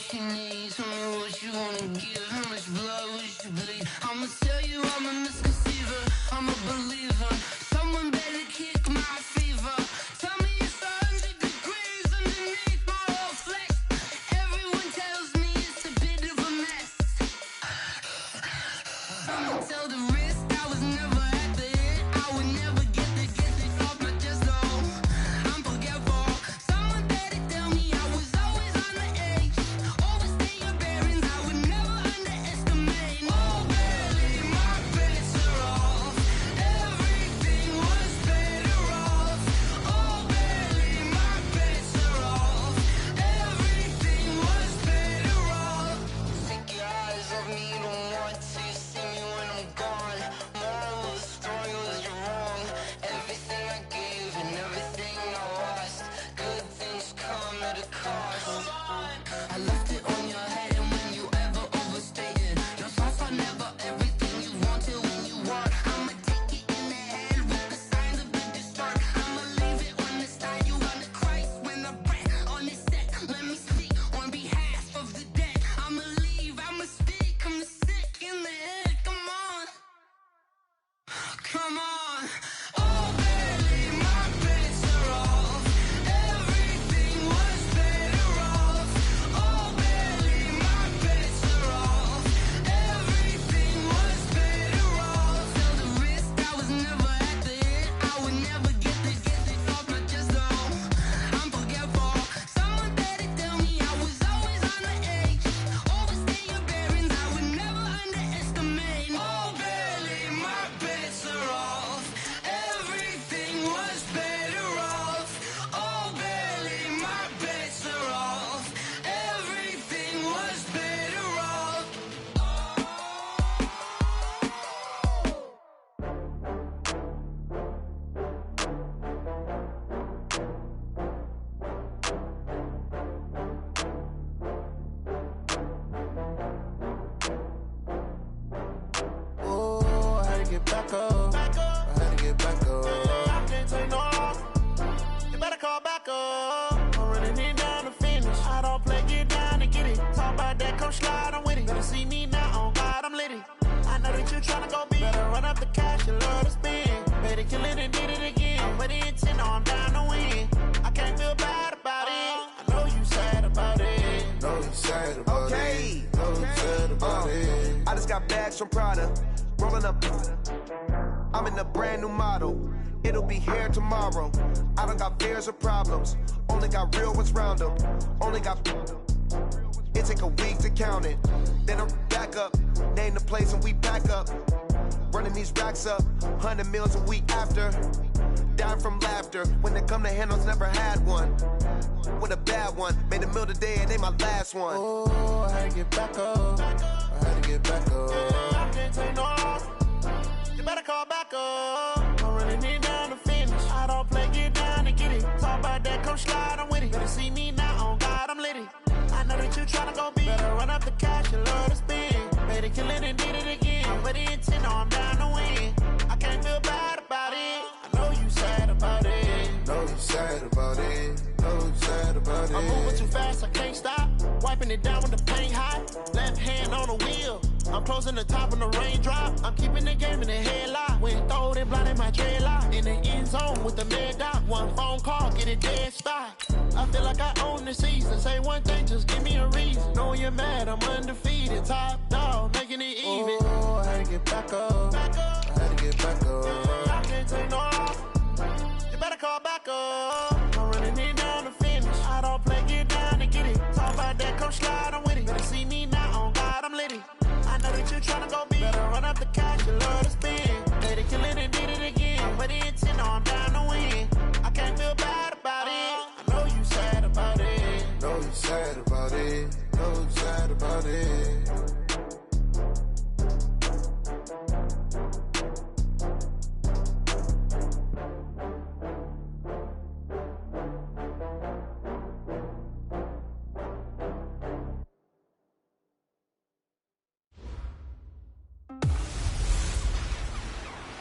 what you need, tell me what you wanna give, how much blood would you bleed? I'ma tell you I'm a misconceiver, I'm a believer. Someone better kick my fever. Tell me it's 100 degrees underneath my whole flesh. Everyone tells me it's a bit of a mess. I'ma tell the risk I was never at the hit. I would never get it off my chest though. I'm forgetful. Someone better tell me I was always on the edge. Overstay your bearings, I would never underestimate. Oh baby, my bets are off. Everything was better off. Oh baby, my bets are off. Everything was better off. Take your eyes off me, you don't want to see me when I'm gone. Moral of the story was you're wrong. Everything I gave and everything I lost. Good things come at a cost. I left it on your head, and when you ever overstated, your thoughts are never everything you wanted when you want. I'ma take it in the head with the signs of the disturbed. I'ma leave it on the side. You on the Christ when I breath on this set. Let me speak on behalf of the dead. I'ma leave, I'ma speak. I'm sick in the head. Come on, come on. Oh baby, my bets are off. Everything was better off. Oh baby, my bets are off. Everything was better off. Tell the risk I was never at the hit. I would never get it off my chest though. I'm forgetful. Someone better tell me I was always on the edge. Overstay your bearings, I would never underestimate. Oh baby, my bets are off. Everything was better off. Oh baby, my bets are off. Everything was better off. Oh, I had to get back up. I had to get back up. I can't take no loss. You better call back up. I'm running it down to finish. I don't play, get down and get it. Talk about that, come slide, I'm with it. Better see me now, on God, I'm lit it. I know that you tryna go big. Better run up the cash, you love to spend. Better kill it and did it again. Put the intent on, I'm down to win. I can't feel bad about it. I know you sad about it. Know you sad about Okay. it. Know you sad about it. I just got bags from Prada, rolling up. I'm in a brand new model. It'll be here tomorrow. I don't got fears or problems. Only got real ones round them. Only got. It take a week to count it. Then I'm back up. Name the place and we pack up. Running these racks up. 100 meals a week after. Down from laughter. When they come to handles, never had one. With a bad one. Made a meal today and they my last one. Oh, I had to get back up. I had to get back up. I can't take no loss. You better call back up. I'm running it down to finish. I don't play, get down and get it. Talk about that, come slide, I'm with it. Better see me now, on God, I'm lit it. I know that you tryna go big. Better run up the cash, you love to spend. Better kill it and did it again. Put the intent on, I'm down to win. I can't feel bad about it. I know you sad about it. Know you sad about it. Know you sad about it. I'm moving too fast, I can't stop. Wiping it down with the paint hot. Left hand on the wheel. I'm closing the top when the raindrop. I'm keeping the game in the headlock. When throwed it, blinded my dreadlock. In the end zone with the mad dot. One phone call, get it dead stop. I feel like I own the season. Say one thing, just give me a reason. Knowing you're mad, I'm undefeated. Top dog, making it even. Oh, I had to get back up. I had to get back up. I can't take no loss. You better call back up. I'm running it down to finish. I don't play, get down and get it. Talk about that, come slide, I'm with it. Better see me now, on God, I'm lit it. I know that you tryna go big. Better run up the cash, you love to spend. Better kill it and did it again. Put the intent on, I'm down to win. I can't feel bad about it. I know you sad about it. Know you sad about it. Know you sad about it.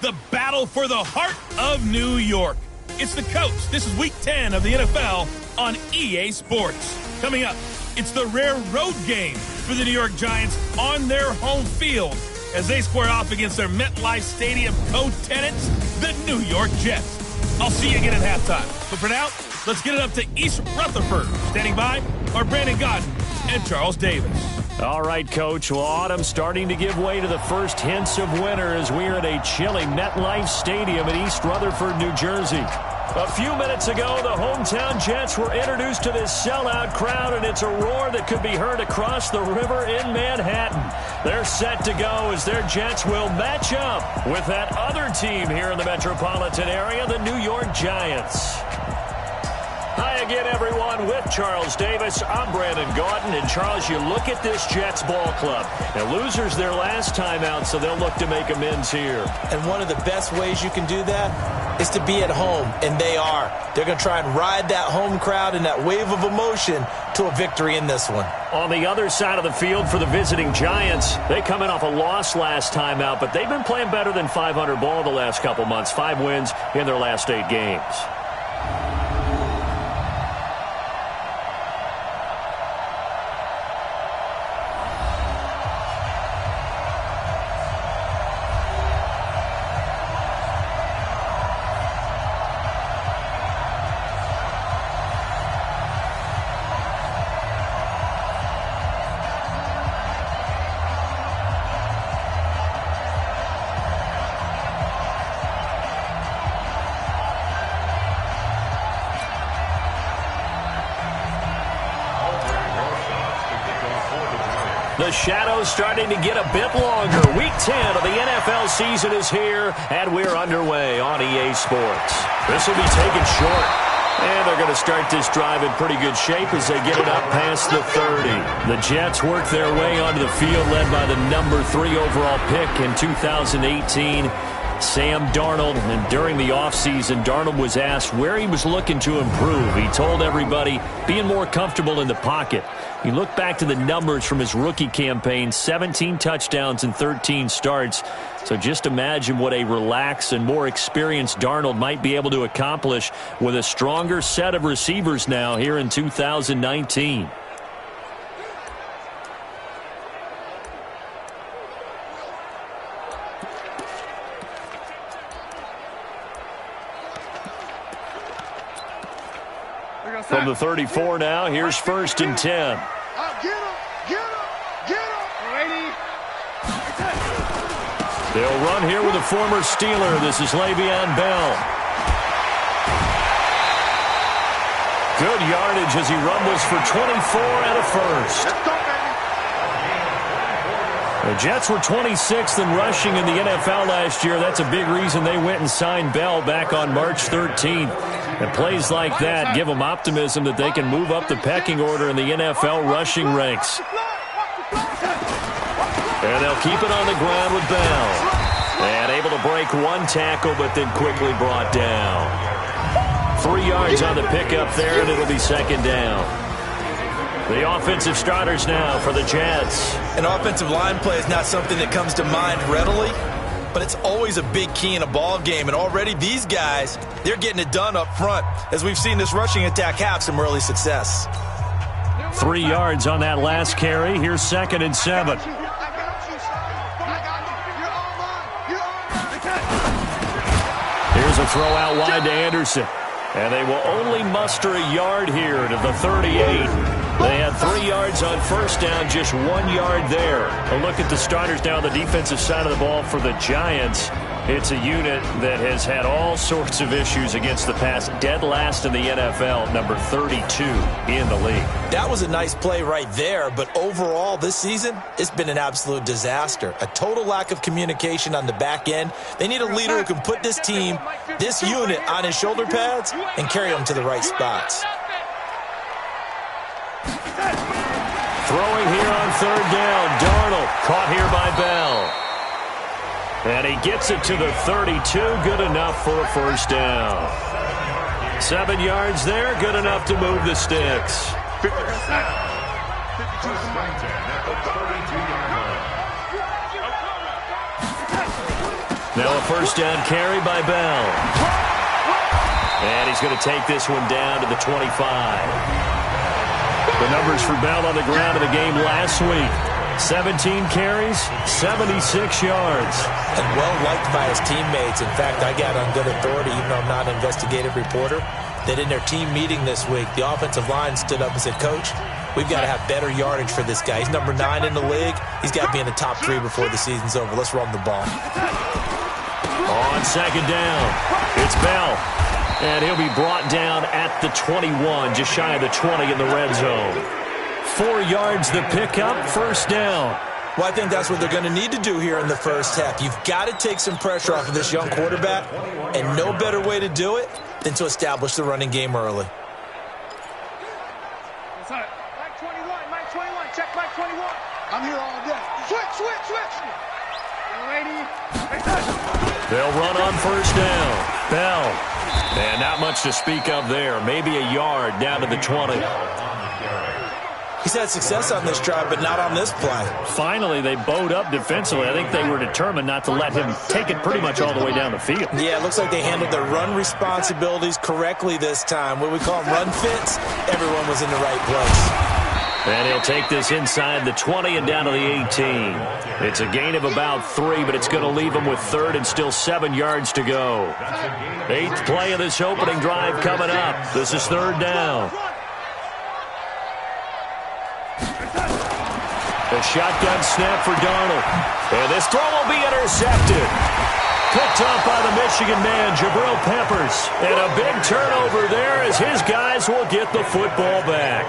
The battle for the heart of New York. It's the coach. This is week 10 of the NFL on EA Sports. Coming up, It's the rare road game for the New York Giants on their home field as they square off against their MetLife Stadium co-tenants, the New York Jets. I'll see you again at halftime. But for now, let's get it up to East Rutherford. Standing by are Brandon Godden and Charles Davis. All right, Coach. Well, autumn's starting to give way to the first hints of winter as we're at a chilly MetLife Stadium in East Rutherford, New Jersey. A few minutes ago, the hometown Jets were introduced to this sellout crowd, and it's a roar that could be heard across the river in Manhattan. They're set to go as their Jets will match up with that other team here in the metropolitan area, the New York Giants. Hi again, everyone, with Charles Davis. I'm Brandon Gaudin. And, Charles, you look at this Jets ball club. Now, losers their last time out, so they'll look to make amends here. And one of the best ways you can do that is to be at home, and they are. They're going to try and ride that home crowd and that wave of emotion to a victory in this one. On the other side of the field for the visiting Giants, they come in off a loss last time out, but they've been playing better than 500 ball the last couple months. 5 wins in their last 8 games. The shadow's starting to get a bit longer. Week 10 of the NFL season is here, and we're underway on EA Sports. This will be taken short, and they're going to start this drive in pretty good shape as they get it up past the 30. The Jets work their way onto the field, led by the number 3 overall pick in 2018, Sam Darnold. And during the offseason, Darnold was asked where he was looking to improve. He told everybody being more comfortable in the pocket. You look back to the numbers from his rookie campaign, 17 touchdowns and 13 starts. So just imagine what a relaxed and more experienced Darnold might be able to accomplish with a stronger set of receivers now here in 2019. From the 34 now, here's 1st and 10. They'll run here with a former Steeler. This is Le'Veon Bell. Good yardage as he rumbles for 24 and a first. The Jets were 26th in rushing in the NFL last year. That's a big reason they went and signed Bell back on March 13th. And plays like that give them optimism that they can move up the pecking order in the NFL rushing ranks. And they'll keep it on the ground with Bell. And able to break one tackle, but then quickly brought down. 3 yards on the pickup there, and it'll be 2nd down. The offensive starters now for the Jets. An offensive line play is not something that comes to mind readily, but it's always a big key in a ball game. And already these guys, they're getting it done up front, as we've seen this rushing attack have some early success. 3 yards on that last carry. Here's 2nd and 7. Here's a throw out wide to Anderson. And they will only muster a yard here to the 38. They had 3 yards on 1st down, just 1 yard there. A look at the starters now on the defensive side of the ball for the Giants. It's a unit that has had all sorts of issues against the pass. Dead last in the NFL, number 32 in the league. That was a nice play right there, but overall this season, it's been an absolute disaster. A total lack of communication on the back end. They need a leader who can put this team, this unit, on his shoulder pads and carry them to the right spots. Throwing here on 3rd down. Darnold caught here by Bell. And he gets it to the 32. Good enough for a 1st down. 7 yards there. Good enough to move the sticks. Now a 1st down carry by Bell. And he's going to take this one down to the 25. The numbers for Bell on the ground in the game last week. 17 carries, 76 yards. And well-liked by his teammates. In fact, I got on good authority, even though I'm not an investigative reporter, that in their team meeting this week, the offensive line stood up and said, Coach, we've got to have better yardage for this guy. He's number 9 in the league. He's got to be in the top 3 before the season's over. Let's run the ball. On second down, it's Bell. And he'll be brought down at the 21, just shy of the 20 in the red zone. 4 yards the pickup, first down. Well, I think that's what they're going to need to do here in the first half. You've got to take some pressure off of this young quarterback, and no better way to do it than to establish the running game early. Mike 21, check Mike 21. I'm here all day. Switch. They'll run on first down. Bell. And not much to speak of there. Maybe a yard down to the 20. He's had success on this drive, but not on this play. Finally, they bowed up defensively. I think they were determined not to let him take it pretty much all the way down the field. Yeah, it looks like they handled their run responsibilities correctly this time. What we call them run fits, everyone was in the right place. And he'll take this inside the 20 and down to the 18. It's a gain of about 3, but it's going to leave him with 3rd and still 7 yards to go. 8th play of this opening drive coming up. This is 3rd down. A shotgun snap for Darnold. And this throw will be intercepted. Picked up by the Michigan man, Jabril Peppers. And a big turnover there as his guys will get the football back.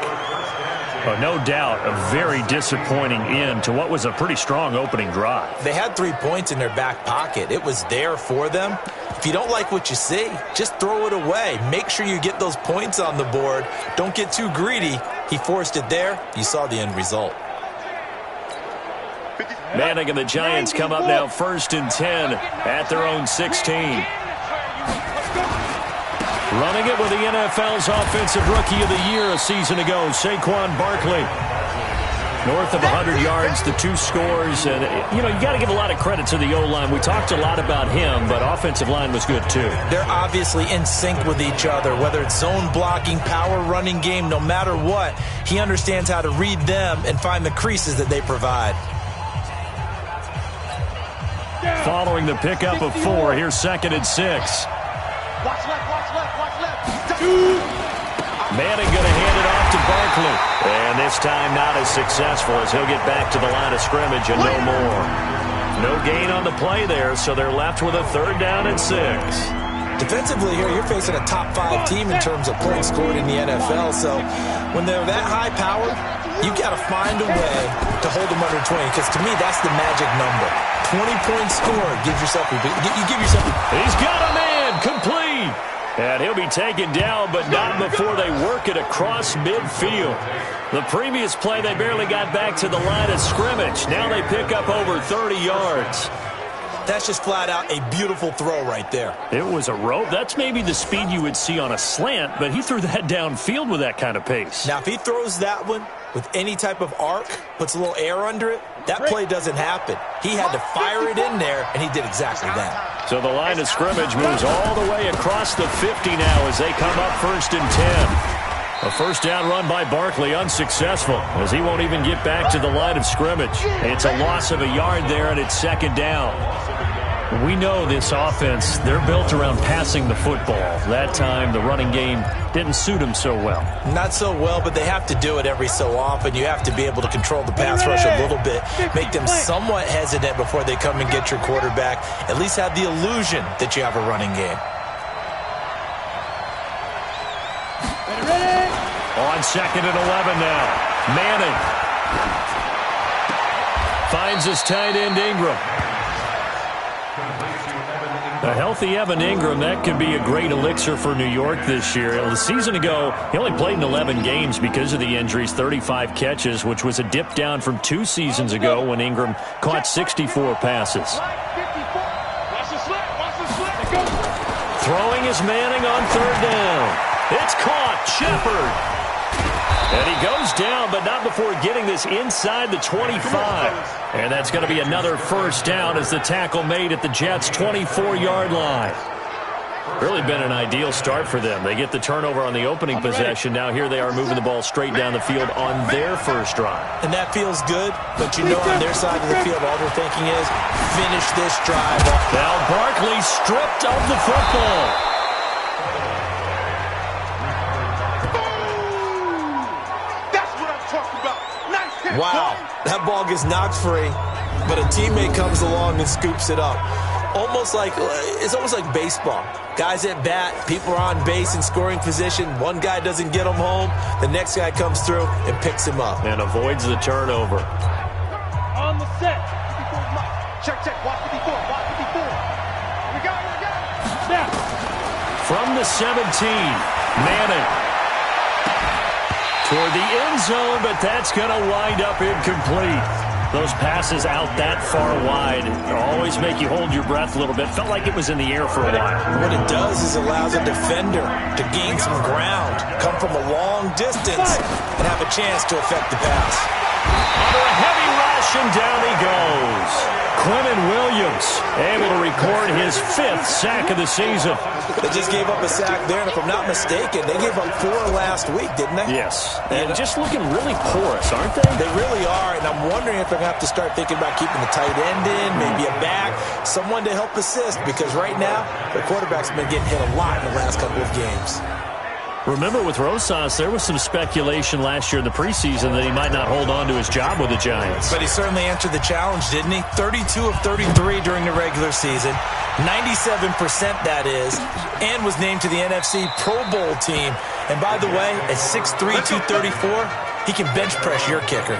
Oh, no doubt a very disappointing end to what was a pretty strong opening drive. They had 3 points in their back pocket. It was there for them. If you don't like what you see, just throw it away. Make sure you get those points on the board. Don't get too greedy. He forced it there. You saw the end result. Manning and the Giants come up now 1st and 10 at their own 16. Running it with the NFL's Offensive Rookie of the Year a season ago, Saquon Barkley. North of 100 yards, the 2 scores. And, you got to give a lot of credit to the O-line. We talked a lot about him, but offensive line was good too. They're obviously in sync with each other, whether it's zone blocking, power running game, no matter what. He understands how to read them and find the creases that they provide. Following the pickup of 4, here's 2nd and 6. Watch left. Manning going to hand it off to Barkley. And this time not as successful as he'll get back to the line of scrimmage and no more. No gain on the play there, so they're left with a 3rd down and 6. Defensively here, you're facing a top 5 team in terms of points scored in the NFL. So when they're that high powered, you got to find a way to hold them under 20. Because to me, that's the magic number. 20 points scored. Give yourself a. He's got a man complete. And he'll be taken down, but not before they work it across midfield. The previous play, they barely got back to the line of scrimmage. Now they pick up over 30 yards. That's just flat out a beautiful throw right there. It was a rope. That's maybe the speed you would see on a slant, but he threw that downfield with that kind of pace. Now, if he throws that one with any type of arc, puts a little air under it, that play doesn't happen. He had to fire it in there, and he did exactly that. So the line of scrimmage moves all the way across the 50 now as they come up 1st and 10. A 1st down run by Barkley, unsuccessful, as he won't even get back to the line of scrimmage. It's a loss of a yard there, and it's 2nd down. We know this offense, they're built around passing the football. That time, the running game didn't suit them so well. Not so well, but they have to do it every so often. You have to be able to control the pass rush a little bit, make them somewhat hesitant before they come and get your quarterback. At least have the illusion that you have a running game. On 2nd and 11 now. Manning finds his tight end Ingram. A healthy Evan Ingram, that could be a great elixir for New York this year. A season ago, he only played in 11 games because of the injuries, 35 catches, which was a dip down from 2 seasons ago when Ingram caught 64 passes. Throwing is Manning on 3rd down. It's caught. Shepard. And he goes down, but not before getting this inside the 25. And that's going to be another 1st down as the tackle made at the Jets' 24-yard line. Really been an ideal start for them. They get the turnover on the opening possession. Now here they are moving the ball straight down the field on their first drive. And that feels good, but you know on their side of the field, all they're thinking is finish this drive. Now Barkley stripped of the football. That's what I'm talking about. Nice hit. Wow, that ball gets knocked free, but a teammate comes along and scoops it up. It's almost like baseball. Guys at bat, people are on base in scoring position. One guy doesn't get him home. The next guy comes through and picks him up. And avoids the turnover. On the set. 54 Mike. Check. Watch 54. Watch 54. Here we go. Snap. From the 17, Manning. Toward the end zone, but that's going to wind up incomplete. Those passes out that far wide always make you hold your breath a little bit. Felt like it was in the air for a while. What it does is allows a defender to gain some ground, come from a long distance, and have a chance to affect the pass. Under a heavy rush, and down he goes. Quinnen Williams able to record his 5th sack of the season. They just gave up a sack there, and if I'm not mistaken, they gave up 4 last week, didn't they? Yes, and just looking really porous, aren't they? They really are, and I'm wondering if they're going to have to start thinking about keeping the tight end in, maybe a back, someone to help assist, because right now, their quarterback's been getting hit a lot in the last couple of games. Remember, with Rosas, there was some speculation last year in the preseason that he might not hold on to his job with the Giants. But he certainly answered the challenge, didn't he? 32 of 33 during the regular season, 97% that is, and was named to the NFC Pro Bowl team. And by the way, at 6'3", 234, he can bench press your kicker.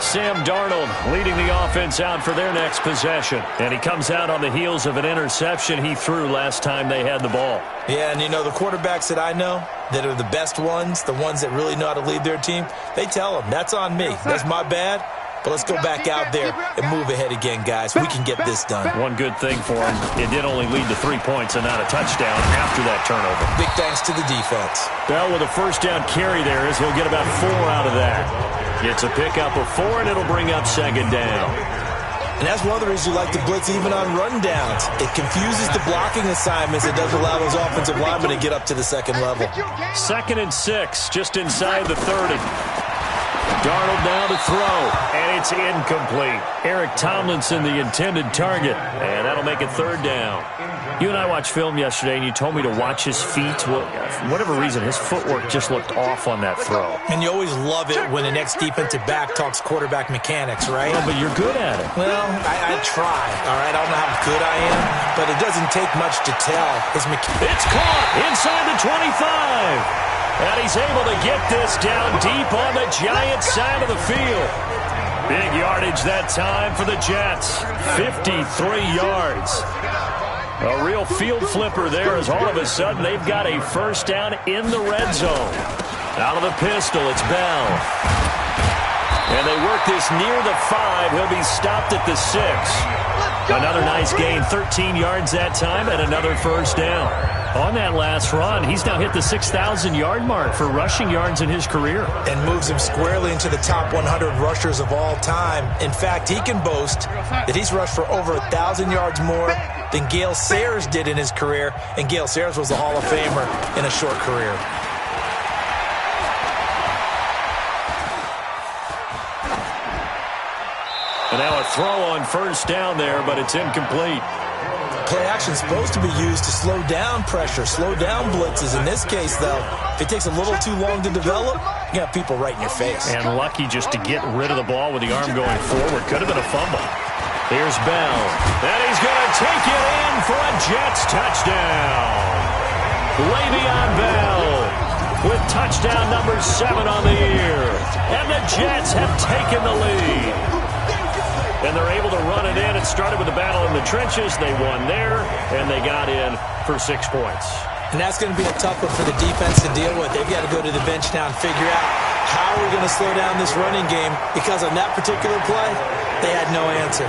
Sam Darnold leading the offense out for their next possession. And he comes out on the heels of an interception he threw last time they had the ball. Yeah, and you know, the quarterbacks that I know that are the best ones, the ones that really know how to lead their team, they tell them, that's on me. That's my bad. But let's go back out there and move ahead again, guys. We can get this done. One good thing for him, it did only lead to 3 points and not a touchdown after that turnover. Big thanks to the defense. Bell with a first down carry there as he'll get about 4 out of that. Gets a pickup of 4, and it'll bring up 2nd down. And that's one of the reasons you like to blitz even on rundowns. It confuses the blocking assignments. It doesn't allow those offensive linemen to get up to the second level. 2nd and 6, just inside the 30. Darnold now to throw, and it's incomplete. Eric Tomlinson, the intended target, and that'll make it 3rd down. You and I watched film yesterday, and you told me to watch his feet. Well, for whatever reason, his footwork just looked off on that throw. And you always love it when the next defensive back talks quarterback mechanics, right? Well, but you're good at it. Well, I try, all right? I don't know how good I am, but it doesn't take much to tell. It's caught inside the 25. And he's able to get this down deep on the Giants side of the field. Big yardage that time for the Jets. 53 yards. A real field flipper there as all of a sudden they've got a first down in the red zone. Out of the pistol, it's Bell. And they work this near the 5. He'll be stopped at the 6. Another nice gain, 13 yards that time, and another first down. On that last run, he's now hit the 6,000-yard mark for rushing yards in his career. And moves him squarely into the top 100 rushers of all time. In fact, he can boast that he's rushed for over 1,000 yards more than Gale Sayers did in his career. And Gale Sayers was a Hall of Famer in a short career. And now a throw on first down there, but it's incomplete. Play action is supposed to be used to slow down pressure, slow down blitzes. In this case, though, if it takes a little too long to develop, you got people right in your face. And lucky just to get rid of the ball with the arm going forward. Could have been a fumble. Here's Bell. And he's going to take it in for a Jets touchdown. Le'Veon Bell with touchdown number 7 on the year. And the Jets have taken the lead. And they're able to run it in. It started with a battle in the trenches. They won there, and they got in for 6 points. And that's going to be a tough one for the defense to deal with. They've got to go to the bench now and figure out how are we going to slow down this running game, because on that particular play, they had no answer.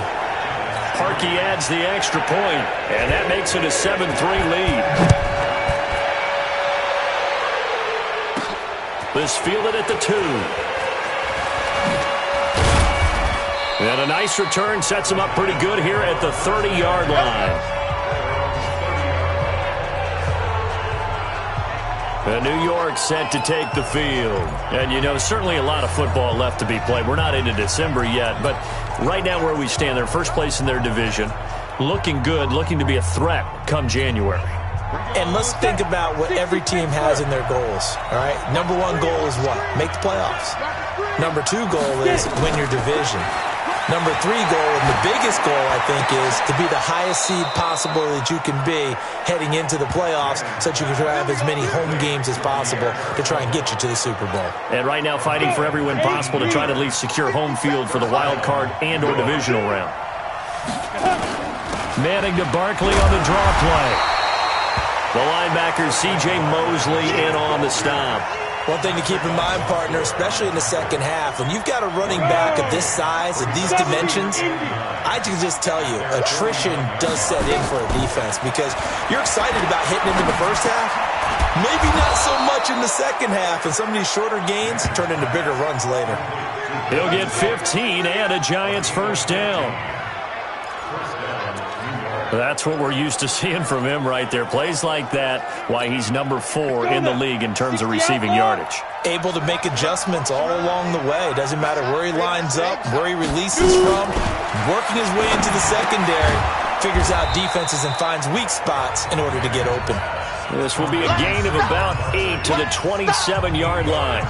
Parkey adds the extra point, and that makes it a 7-3 lead. This fielded at the 2. And a nice return sets him up pretty good here at the 30-yard line. And New York set to take the field. And, you know, certainly a lot of football left to be played. We're not into December yet, but right now where we stand, they're first place in their division. Looking good, looking to be a threat come January. And let's think about what every team has in their goals, all right? Number one goal is what? Make the playoffs. Number two goal is win your division. Number three goal, and the biggest goal, I think, is to be the highest seed possible that you can be heading into the playoffs so that you can have as many home games as possible to try and get you to the Super Bowl. And right now fighting for every win possible to try to at least secure home field for the wild card and or divisional round. Manning to Barkley on the draw play. The linebacker C.J. Mosley in on the stop. One thing to keep in mind, partner, especially in the second half, when you've got a running back of this size, of these dimensions, I can just tell you, attrition does set in for a defense because you're excited about hitting him in the first half, maybe not so much in the second half, and some of these shorter gains turn into bigger runs later. He'll get 15 and a Giants first down. That's what we're used to seeing from him right there. Plays like that, why he's number 4 in the league in terms of receiving yardage. Able to make adjustments all along the way. Doesn't matter where he lines up, where he releases from, working his way into the secondary, figures out defenses and finds weak spots in order to get open. This will be a gain of about 8 to the 27-yard line.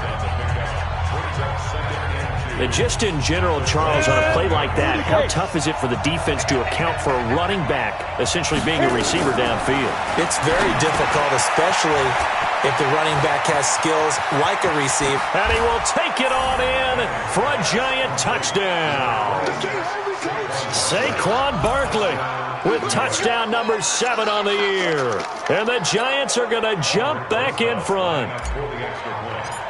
And just in general, Charles, on a play like that, how tough is it for the defense to account for a running back essentially being a receiver downfield? It's very difficult, especially if the running back has skills like a receiver. And he will take it on in for a Giant touchdown. Saquon Barkley with touchdown number 7 on the year. And the Giants are going to jump back in front.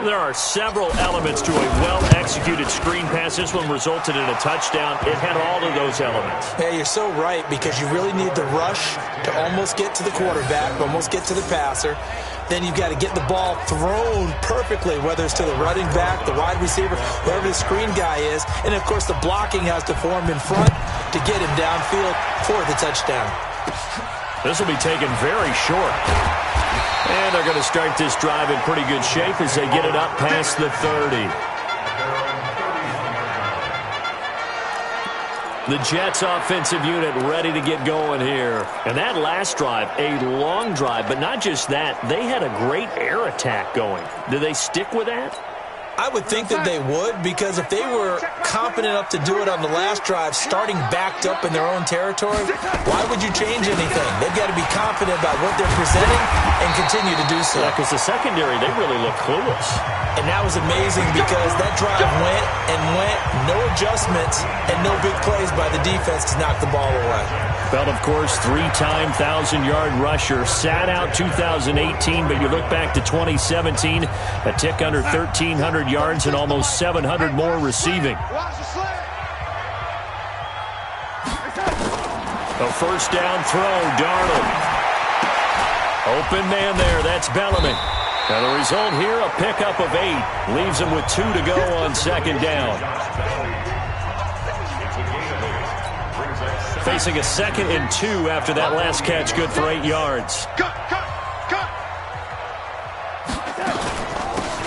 There are several elements to a well-executed screen pass. This one resulted in a touchdown. It had all of those elements. Yeah, you're so right because you really need the rush to almost get to the quarterback, almost get to the passer. Then you've got to get the ball thrown perfectly, whether it's to the running back, the wide receiver, whoever the screen guy is. And, of course, the blocking has to form in front to get him downfield for the touchdown. This will be taken very short. And they're going to start this drive in pretty good shape as they get it up past the 30. The Jets offensive unit ready to get going here. And that last drive, a long drive, but not just that. They had a great air attack going. Do they stick with that? I would think that they would, because if they were confident enough to do it on the last drive, starting backed up in their own territory, why would you change anything? They've got to be confident about what they're presenting and continue to do so. Yeah, because the secondary, they really look clueless. And that was amazing because that drive went and went, no adjustments, and no big plays by the defense to knock the ball away. Bell, of course, 3-time 1,000-yard rusher, sat out 2018, but you look back to 2017, a tick under 1,300 yards and almost 700 more receiving. A first down throw, Darnold. Open man there, that's Bellamy. And the result here, a pickup of 8. Leaves him with 2 to go on second down. Facing a 2nd and 2 after that last catch, good for 8 yards.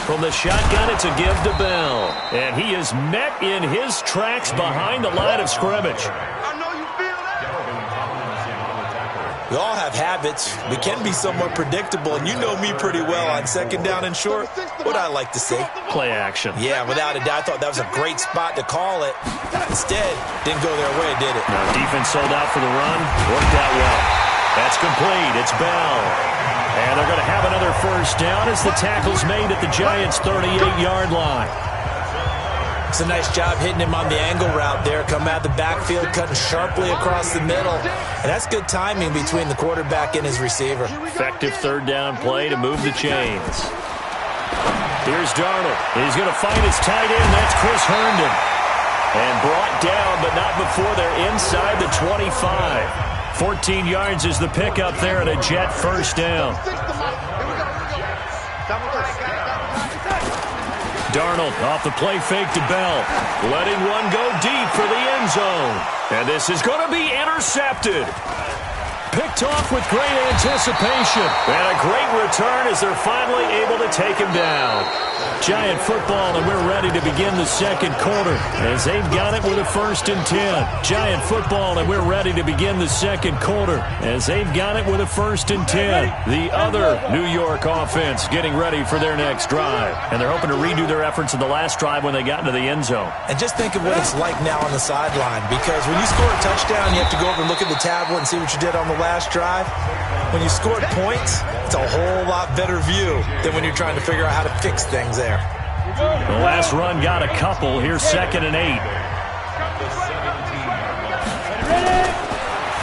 From the shotgun, it's a give to Bell. And he is met in his tracks behind the line of scrimmage. We all have habits. We can be somewhat predictable, and you know me pretty well on second down and short. What I like to see. Play action. Yeah, without a doubt, I thought that was a great spot to call it. Instead, didn't go their way, did it? No, defense sold out for the run. Worked out well. That's complete. It's Bell. And they're going to have another first down as the tackle's made at the Giants' 38-yard line. It's a nice job hitting him on the angle route there. Come out of the backfield, cutting sharply across the middle. And that's good timing between the quarterback and his receiver. Effective third down play to move the chains. Here's Darnold. He's going to find his tight end. That's Chris Herndon. And brought down, but not before they're inside the 25. 14 yards is the pickup there at a Jet first down. Darnold off the play fake to Bell. Letting one go deep for the end zone. And this is going to be intercepted. Picked off with great anticipation. And a great return as they're finally able to take him down. Giant football, and we're ready to begin the second quarter as they've got it with a 1st and 10. Giant football, and we're ready to begin the second quarter as they've got it with a 1st and 10. The other New York offense getting ready for their next drive. And they're hoping to redo their efforts in the last drive when they got into the end zone. And just think of what it's like now on the sideline, because when you score a touchdown, you have to go over and look at the tablet and see what you did on the last drive. When you scored points, it's a whole lot better view than when you're trying to figure out how to fix things there. The last run got a couple. Here's 2nd and 8.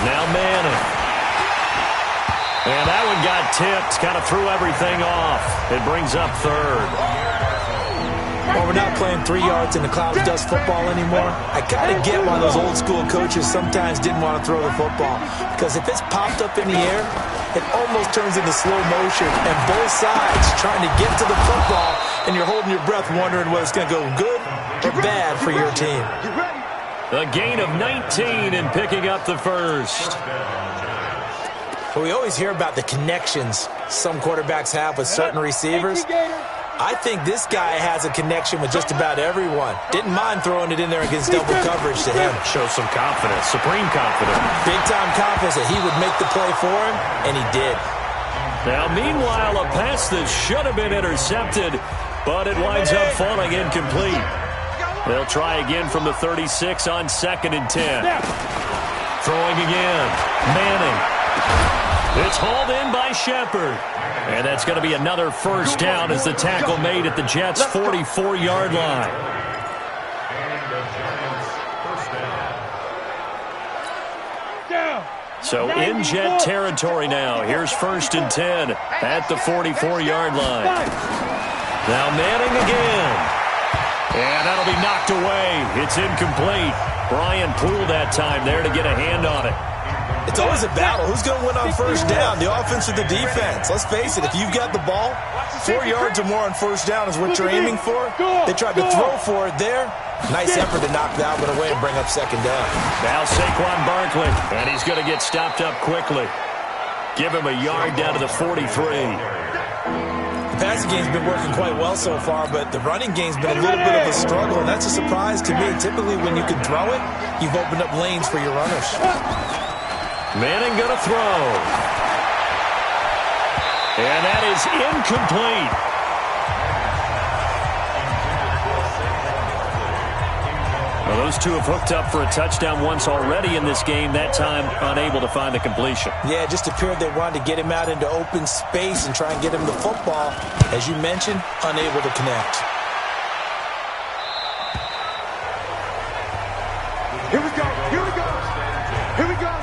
Now Manning. And that one got tipped. Kind of threw everything off. It brings up 3rd. Well, we're not playing 3 yards in the cloud of dust football anymore. I kind of get why those old school coaches sometimes didn't want to throw the football. Because if it's popped up in the air, it almost turns into slow motion. And both sides trying to get to the football, and you're holding your breath wondering whether it's going to go good or bad for your team. A gain of 19 and picking up the 1st. Well, we always hear about the connections some quarterbacks have with certain receivers. I think this guy has a connection with just about everyone. Didn't mind throwing it in there against double coverage to him. Shows some confidence, supreme confidence. Big-time confidence that he would make the play for him, and he did. Now, meanwhile, a pass that should have been intercepted, but it winds up falling incomplete. They'll try again from the 36 on 2nd and 10. Throwing again. Manning. It's hauled in by Shepard. And that's going to be another 1st down as the tackle made at the Jets' 44-yard line. So in Jet territory now. Here's 1st and 10 at the 44-yard line. Now Manning again. And that'll be knocked away. It's incomplete. Brian Poole that time there to get a hand on it. It's always a battle. Who's going to win on 1st down, the offense or the defense? Let's face it, if you've got the ball, 4 yards or more on 1st down is what you're aiming for. They tried to throw for it there. Nice effort to knock that one away and bring up 2nd down. Now Saquon Barkley, and he's going to get stopped up quickly. Give him a yard down to the 43. The passing game's been working quite well so far, but the running game's been a little bit of a struggle, and that's a surprise to me. Typically, when you can throw it, you've opened up lanes for your runners. Manning going to throw. And that is incomplete. Well, those two have hooked up for a touchdown once already in this game, that time unable to find the completion. Yeah, it just appeared they wanted to get him out into open space and try and get him the football. As you mentioned, unable to connect. Here we go. Here we go. Here we go.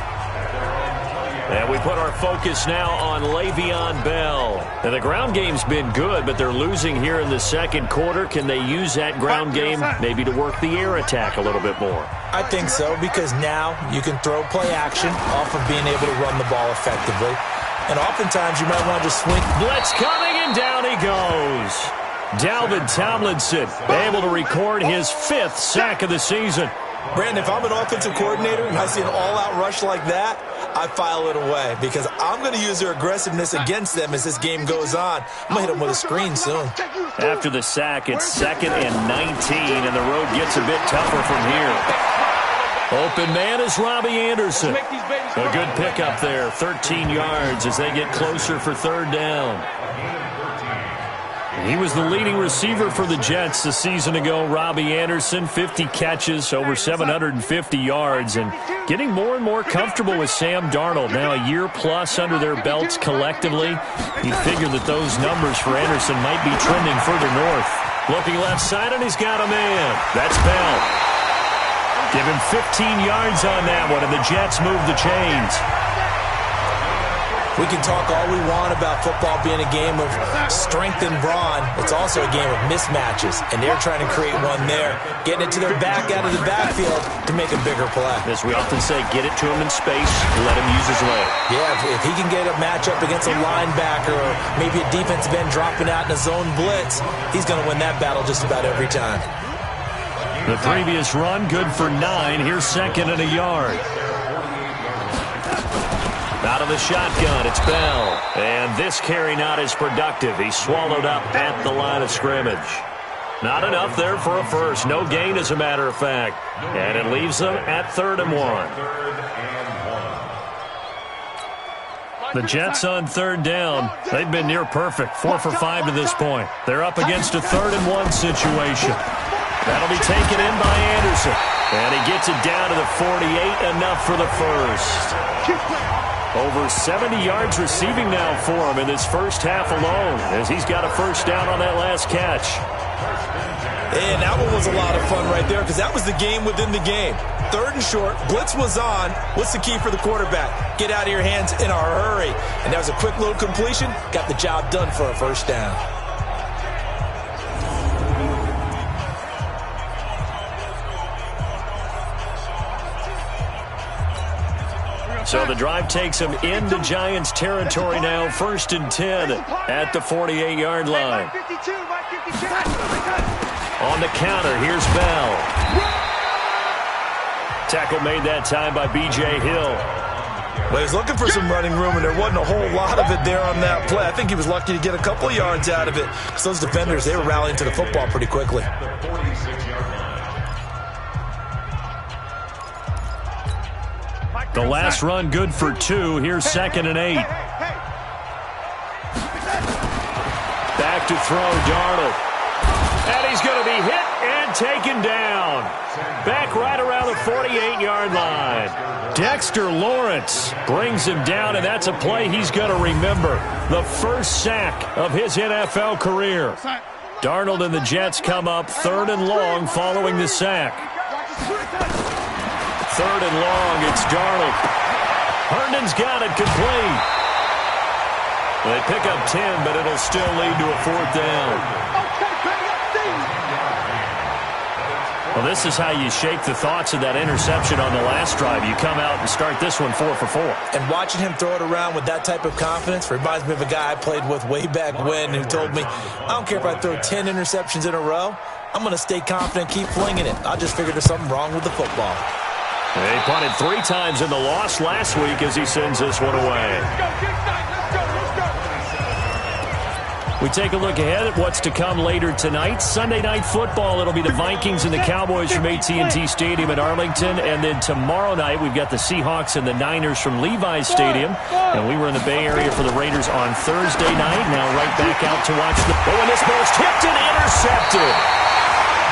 And we put our focus now on Le'Veon Bell. Now, the ground game's been good, but they're losing here in the second quarter. Can they use that ground game maybe to work the air attack a little bit more? I think so, because now you can throw play action off of being able to run the ball effectively. And oftentimes you might want to just swing. Blitz coming, and down he goes. Dalvin Tomlinson able to record his 5th sack of the season. Brandon, if I'm an offensive coordinator and I see an all-out rush like that, I file it away because I'm going to use their aggressiveness against them as this game goes on. I'm going to hit them with a screen soon. After the sack, it's 2nd and 19, and the road gets a bit tougher from here. Open man is Robbie Anderson. A good pickup there, 13 yards as they get closer for 3rd down. He was the leading receiver for the Jets a season ago, Robbie Anderson, 50 catches, over 750 yards, and getting more and more comfortable with Sam Darnold. Now a year plus under their belts collectively. You figure that those numbers for Anderson might be trending further north. Looking left side, and he's got a man. That's Bell. Give him 15 yards on that one, and the Jets move the chains. We can talk all we want about football being a game of strength and brawn. It's also a game of mismatches, and they're trying to create one there, getting it to their back out of the backfield to make a bigger play. As we often say, get it to him in space, let him use his leg. Yeah, if he can get a matchup against a linebacker or maybe a defensive end dropping out in a zone blitz, he's going to win that battle just about every time. The previous run, good for 9. Here's 2nd and a yard. Out Out of the shotgun, it's Bell. And this carry not as productive. He's swallowed up at the line of scrimmage. Not enough there for a first. No gain, as a matter of fact. And it leaves them at 3rd and 1. The Jets on 3rd down. They've been near perfect. 4 for 5 to this point. They're up against a 3rd and 1 situation. That'll be taken in by Anderson. And he gets it down to the 48, enough for the first. Over 70 yards receiving now for him in this first half alone, as he's got a first down on that last catch. And that one was a lot of fun right there, because that was the game within the game. 3rd and short, blitz was on. What's the key for the quarterback? Get out of your hands in a hurry. And that was a quick little completion. Got the job done for a first down. So the drive takes him into Giants territory now, 1st and 10 at the 48-yard line. On the counter, here's Bell. Tackle made that time by B.J. Hill. Well, he was looking for some running room, and there wasn't a whole lot of it there on that play. I think he was lucky to get a couple of yards out of it, because those defenders, they were rallying to the football pretty quickly. The last run good for 2. Here's 2nd and 8. Back to throw, Darnold. And he's going to be hit and taken down. Back right around the 48-yard line. Dexter Lawrence brings him down, and that's a play he's going to remember. The first sack of his NFL career. Darnold and the Jets come up 3rd and long following the sack. 3rd and long, it's Darnold. Herndon's got it complete. They pick up 10, but it'll still lead to a 4th down. Well, this is how you shake the thoughts of that interception on the last drive. You come out and start this one 4 for 4. And watching him throw it around with that type of confidence reminds me of a guy I played with way back when who told me, I don't care if I throw 10 interceptions in a row. I'm going to stay confident, keep flinging it. I just figured there's something wrong with the football. He punted 3 times in the loss last week as he sends this one away. We take a look ahead at what's to come later tonight. Sunday Night Football, it'll be the Vikings and the Cowboys from AT&T Stadium in Arlington. And then tomorrow night, we've got the Seahawks and the Niners from Levi's Stadium. And we were in the Bay Area for the Raiders on Thursday night. Now right back out to watch the... Oh, and this ball's tipped and intercepted.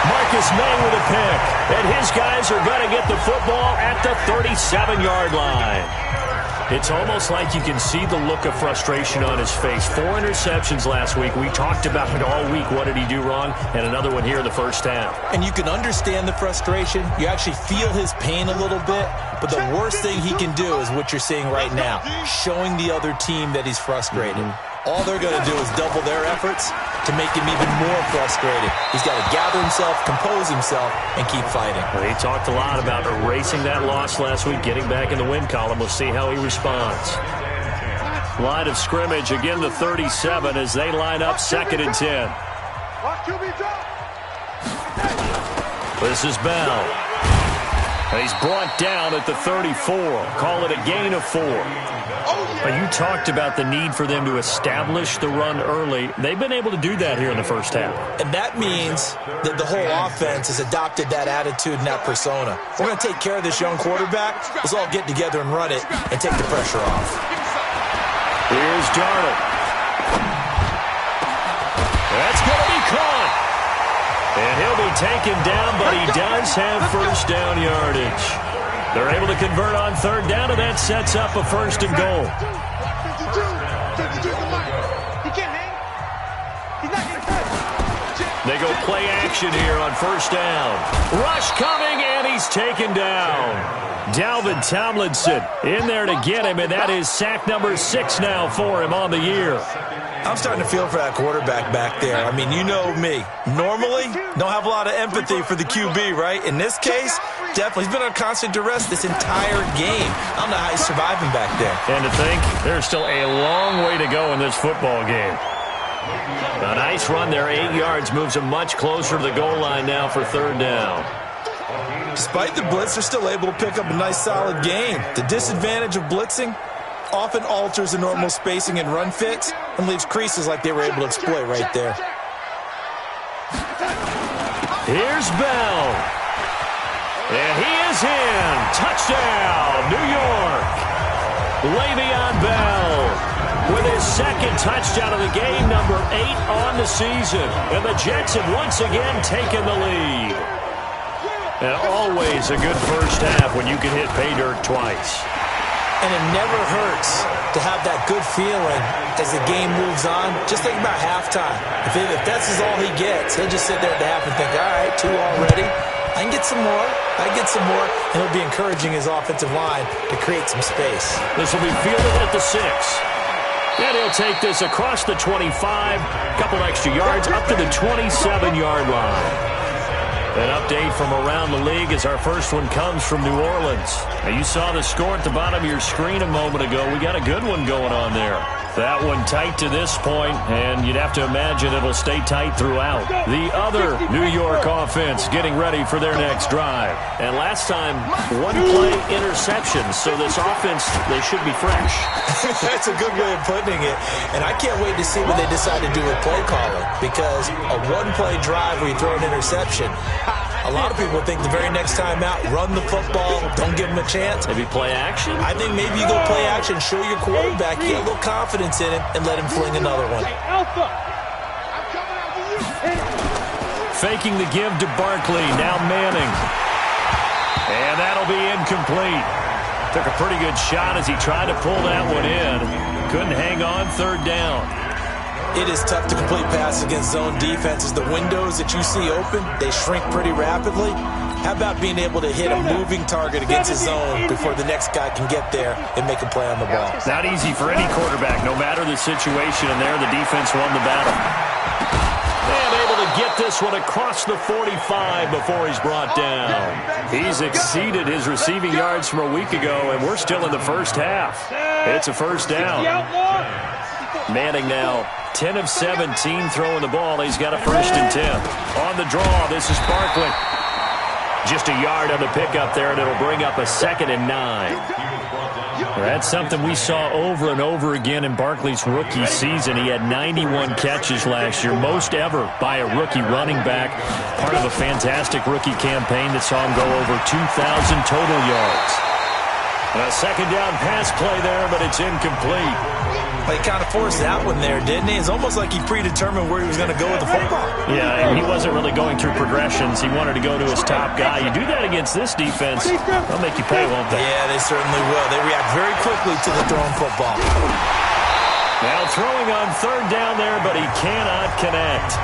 Marcus May with a pick, and his guys are going to get the football at the 37-yard line. It's almost like you can see the look of frustration on his face. 4 interceptions last week. We talked about it all week. What did he do wrong? And another one here in the first half. And you can understand the frustration. You actually feel his pain a little bit. But the worst thing he can do is what you're seeing right now, showing the other team that he's frustrated. All they're going to do is double their efforts to make him even more frustrated. He's got to gather himself, compose himself, and keep fighting. Well, he talked a lot about erasing that loss last week, getting back in the win column. We'll see how he responds. Line of scrimmage, again the 37 as they line up 2nd and 10. This is Bell. And he's brought down at the 34. Call it a gain of 4. You talked about the need for them to establish the run early. They've been able to do that here in the first half. And that means that the whole offense has adopted that attitude and that persona. We're going to take care of this young quarterback. Let's all get together and run it and take the pressure off. Here's Darnold. That's going to be caught. And he'll be taken down, but he does have first down yardage. They're able to convert on 3rd down, and that sets up a 1st and goal. They go play action here on 1st down. Rush coming, and he's taken down. Dalvin Tomlinson in there to get him, and that is sack number 6 now for him on the year. I'm starting to feel for that quarterback back there. I mean, you know me. Normally, don't have a lot of empathy for the QB, right? In this case, definitely. He's been on constant duress this entire game. I don't know how he's surviving back there. And to think, there's still a long way to go in this football game. A nice run there, 8 yards, moves him much closer to the goal line now for 3rd down. Despite the blitz, they're still able to pick up a nice, solid gain. The disadvantage of blitzing, often alters the normal spacing and run fits and leaves creases like they were able to exploit right there. Here's Bell. And he is in. Touchdown, New York. Le'Veon Bell with his second touchdown of the game, number 8 on the season. And the Jets have once again taken the lead. And always a good first half when you can hit pay dirt twice. And it never hurts to have that good feeling as the game moves on. Just think about halftime. If that's all he gets, he'll just sit there at the half and think, all right, 2 already. I can get some more. I can get some more. And he'll be encouraging his offensive line to create some space. This will be fielded at the 6. And he'll take this across the 25, couple extra yards, up to the 27-yard line. An update from around the league as our first one comes from New Orleans. Now, you saw the score at the bottom of your screen a moment ago. We got a good one going on there. That one tight to this point, and you'd have to imagine it'll stay tight throughout. The other New York offense getting ready for their next drive. And last time, one-play interceptions, so this offense, they should be fresh. That's a good way of putting it. And I can't wait to see what they decide to do with play calling, because a one-play drive where you throw an interception, a lot of people think the very next time out, run the football, don't give them a chance. Maybe play action? I think maybe you go play action, show your quarterback, you get a little confidence in him, and let him fling another one. Faking the give to Barkley, now Manning. And that'll be incomplete. Took a pretty good shot as he tried to pull that one in. Couldn't hang on, 3rd down. It is tough to complete passes against zone defenses. The windows that you see open, they shrink pretty rapidly. How about being able to hit a moving target against a zone before the next guy can get there and make a play on the ball? Not easy for any quarterback, no matter the situation. And there, the defense won the battle. And able to get this one across the 45 before he's brought down. He's exceeded his receiving yards from a week ago, and we're still in the first half. It's a first down. Manning now 10 of 17 throwing the ball. He's got a 1st and 10. On the draw, this is Barkley. Just a yard on the pickup there, and it'll bring up a 2nd and 9. That's something we saw over and over again in Barkley's rookie season. He had 91 catches last year, most ever by a rookie running back. Part of a fantastic rookie campaign that saw him go over 2,000 total yards. And a 2nd down pass play there, but it's incomplete. He kind of forced that one there, didn't he? It's almost like he predetermined where he was going to go with the football. Yeah, he wasn't really going through progressions. He wanted to go to his top guy. You do that against this defense, they'll make you pay, won't they? Yeah, they certainly will. They react very quickly to the thrown football. Now throwing on 3rd down there, but he cannot connect.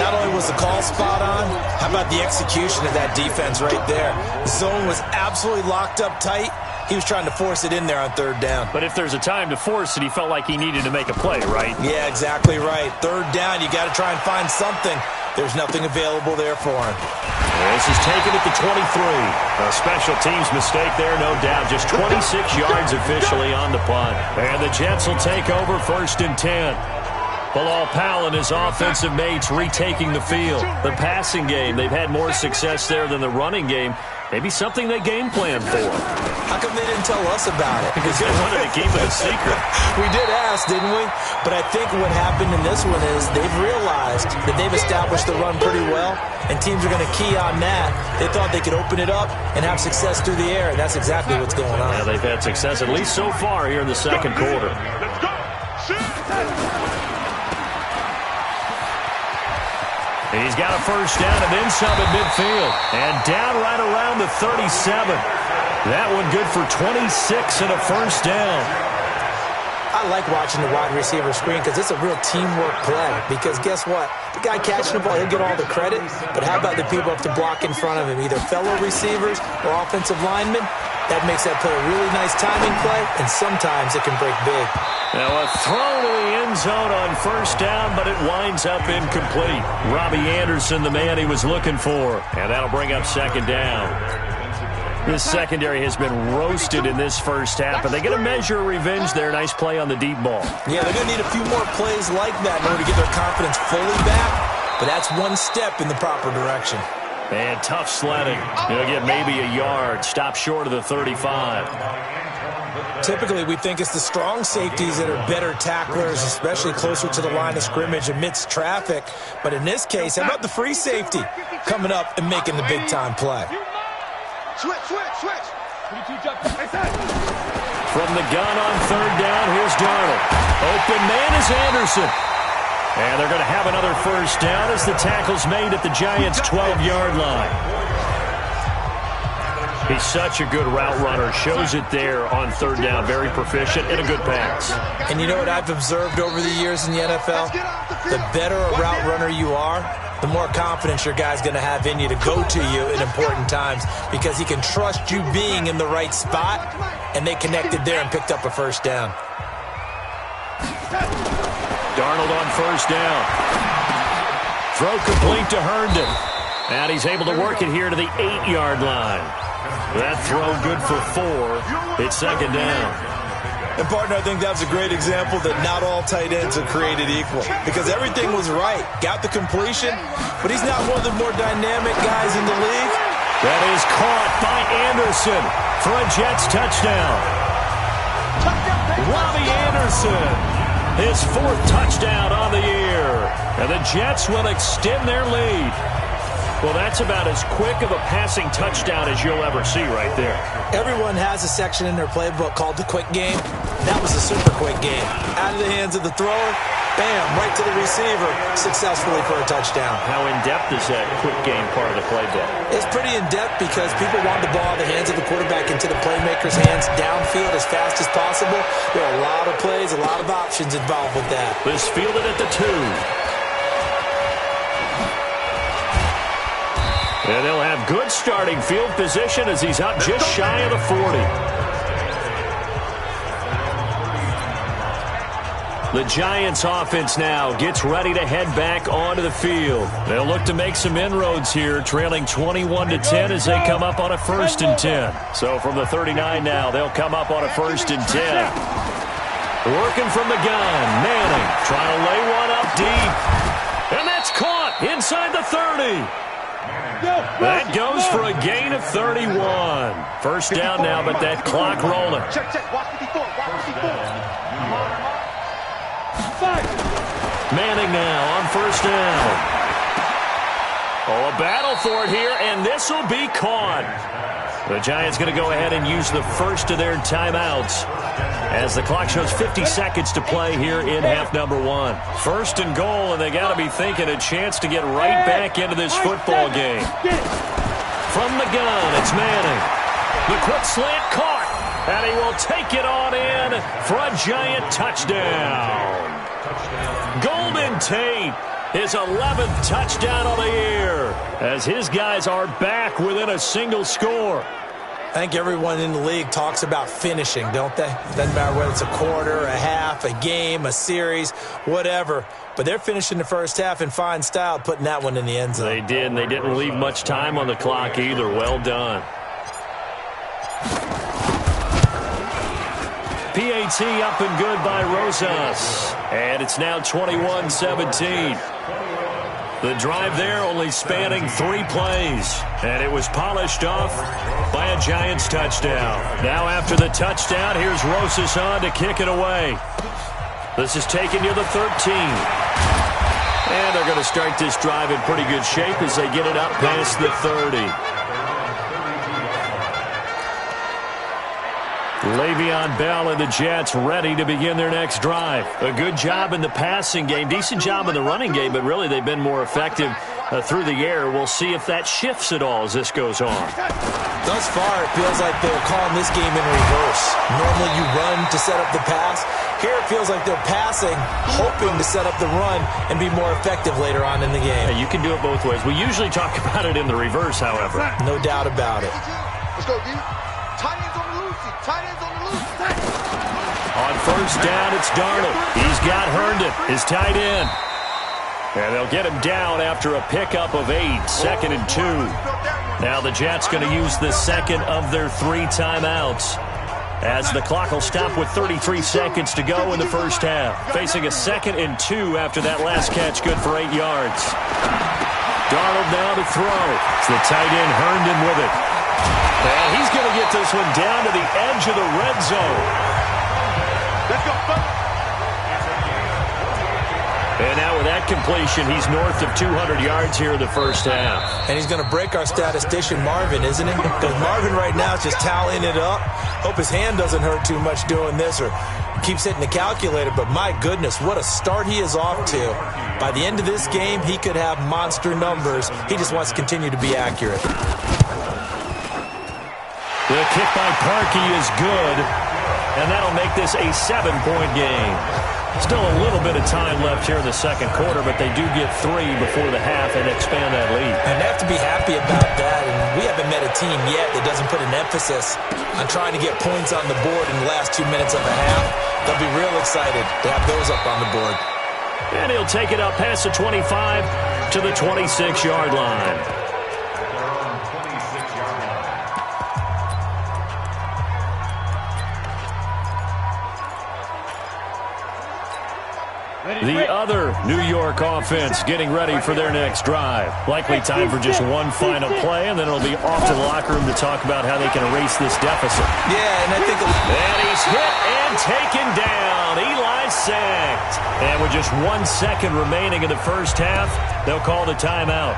Not only was the call spot on, how about the execution of that defense right there? The zone was absolutely locked up tight. He was trying to force it in there on 3rd down. But if there's a time to force it, he felt like he needed to make a play, right? Yeah, exactly right. 3rd down, you got to try and find something. There's nothing available there for him. This is taken at the 23. A special teams mistake there, no doubt. Just 26 yards officially on the punt. And the Jets will take over 1st and 10. Bilal Powell and his offensive mates retaking the field. The passing game, they've had more success there than the running game. Maybe something they game plan for. How come they didn't tell us about it? Because they wanted to keep it a secret. We did ask, didn't we? But I think what happened in this one is they've realized that they've established the run pretty well, and teams are going to key on that. They thought they could open it up and have success through the air, and that's exactly what's going on. Yeah, they've had success, at least so far, here in the 2nd quarter. Let's go. He's got a 1st down and then some at midfield. And down right around the 37. That one good for 26 and a 1st down. I like watching the wide receiver screen because it's a real teamwork play. Because guess what? The guy catching the ball, he'll get all the credit. But how about the people up to block in front of him, either fellow receivers or offensive linemen? That makes that play a really nice timing play, and sometimes it can break big. Now a throw to the end zone on 1st down, but it winds up incomplete. Robbie Anderson, the man he was looking for. And that'll bring up 2nd down. This secondary has been roasted in this first half, but they get a measure of revenge there. Nice play on the deep ball. Yeah, they're going to need a few more plays like that in order to get their confidence fully back, but that's one step in the proper direction. And tough sledding. He'll get maybe a yard. Stop short of the 35. Typically, we think it's the strong safeties that are better tacklers, especially closer to the line of scrimmage amidst traffic. But in this case, how about the free safety coming up and making the big-time play? Switch. From the gun on third down, here's Darnold. Open man is Anderson. And they're going to have another first down as the tackle's made at the Giants' 12-yard line. He's such a good route runner. Shows it there on third down. Very proficient and a good pass. And you know what I've observed over the years in the NFL? The better a route runner you are, the more confidence your guy's going to have in you to go to you in important times because he can trust you being in the right spot, and they connected there and picked up a first down. Darnold on first down. Throw complete to Herndon. And he's able to work it here to the 8-yard line. That throw good for 4. It's second down. And, partner, I think that's a great example that not all tight ends are created equal because everything was right. Got the completion, but he's not one of the more dynamic guys in the league. That is caught by Anderson for a Jets touchdown. Robbie Anderson, his 4th touchdown on the year. And the Jets will extend their lead. Well, that's about as quick of a passing touchdown as you'll ever see right there. Everyone has a section in their playbook called the quick game. That was a super quick game. Out of the hands of the thrower, bam, right to the receiver, successfully for a touchdown. How in-depth is that quick game part of the playbook? It's pretty in-depth because people want the ball in the hands of the quarterback into the playmaker's hands downfield as fast as possible. There are a lot of plays, a lot of options involved with that. This fielded at the 2. And they'll have good starting field position as he's up just shy of the 40. The Giants offense now gets ready to head back onto the field. They'll look to make some inroads here, trailing 21-10 as they come up on a 1st and 10. So from the 39 now, they'll come up on a 1st and 10. Working from the gun, Manning trying to lay one up deep. And that's caught inside the 30. That goes for a gain of 31. First down now, but that clock rolling. Check. Watch 54. Manning now on first down. Oh, a battle for it here, and this will be caught. The Giants going to go ahead and use the first of their timeouts as the clock shows 50 seconds to play here in half number 1. 1st and goal, and they got to be thinking a chance to get right back into this football game. From the gun, it's Manning. The quick slant caught, and he will take it on in for a Giant touchdown. Golden Tate, his 11th touchdown of the year, as his guys are back within a single score. I think everyone in the league talks about finishing, don't they? Doesn't matter whether it's a quarter, a half, a game, a series, whatever. But they're finishing the first half in fine style, putting that one in the end zone. They did, and they didn't leave much time on the clock either. Well done. PAT up and good by Rosas. And it's now 21-17. The drive there only spanning 3 plays. And it was polished off by a Giants touchdown. Now after the touchdown, here's Rosas on to kick it away. This is taken near the 13. And they're going to start this drive in pretty good shape as they get it up past the 30. Le'Veon Bell and the Jets ready to begin their next drive. A good job in the passing game, decent job in the running game, but really they've been more effective through the air. We'll see if that shifts at all as this goes on. Thus far, it feels like they're calling this game in reverse. Normally you run to set up the pass. Here it feels like they're passing, hoping to set up the run and be more effective later on in the game. Yeah, you can do it both ways. We usually talk about it in the reverse, however. No doubt about it. Let's go, D. Tight ends on the loose. Tight ends on the loose. On first down, it's Darnold. He's got Herndon, his tight end. And they'll get him down after a pickup of 8, 2nd and 2. Now the Jets going to use the second of their 3 timeouts, as the clock will stop with 33 seconds to go in the first half. Facing a 2nd and 2 after that last catch, good for 8 yards. Darnold now to throw. It's the tight end Herndon with it. And he's going to get this one down to the edge of the red zone. Let's go. And now with that completion, he's north of 200 yards here in the first half. And he's going to break our statistician Marvin, isn't he? Because Marvin right now is just tallying it up. Hope his hand doesn't hurt too much doing this or keeps hitting the calculator. But my goodness, what a start he is off to. By the end of this game, he could have monster numbers. He just wants to continue to be accurate. The kick by Parkey is good, and that'll make this a 7-point game. Still a little bit of time left here in the second quarter, but they do get 3 before the half and expand that lead. And they have to be happy about that, and we haven't met a team yet that doesn't put an emphasis on trying to get points on the board in the last 2 minutes of a half. They'll be real excited to have those up on the board. And he'll take it up past the 25 to the 26-yard line. The other New York offense getting ready for their next drive. Likely time for just one final play, and then it'll be off to the locker room to talk about how they can erase this deficit. Yeah, and I think... And he's hit and taken down. Eli sacked. And with just 1 second remaining in the first half, they'll call the timeout.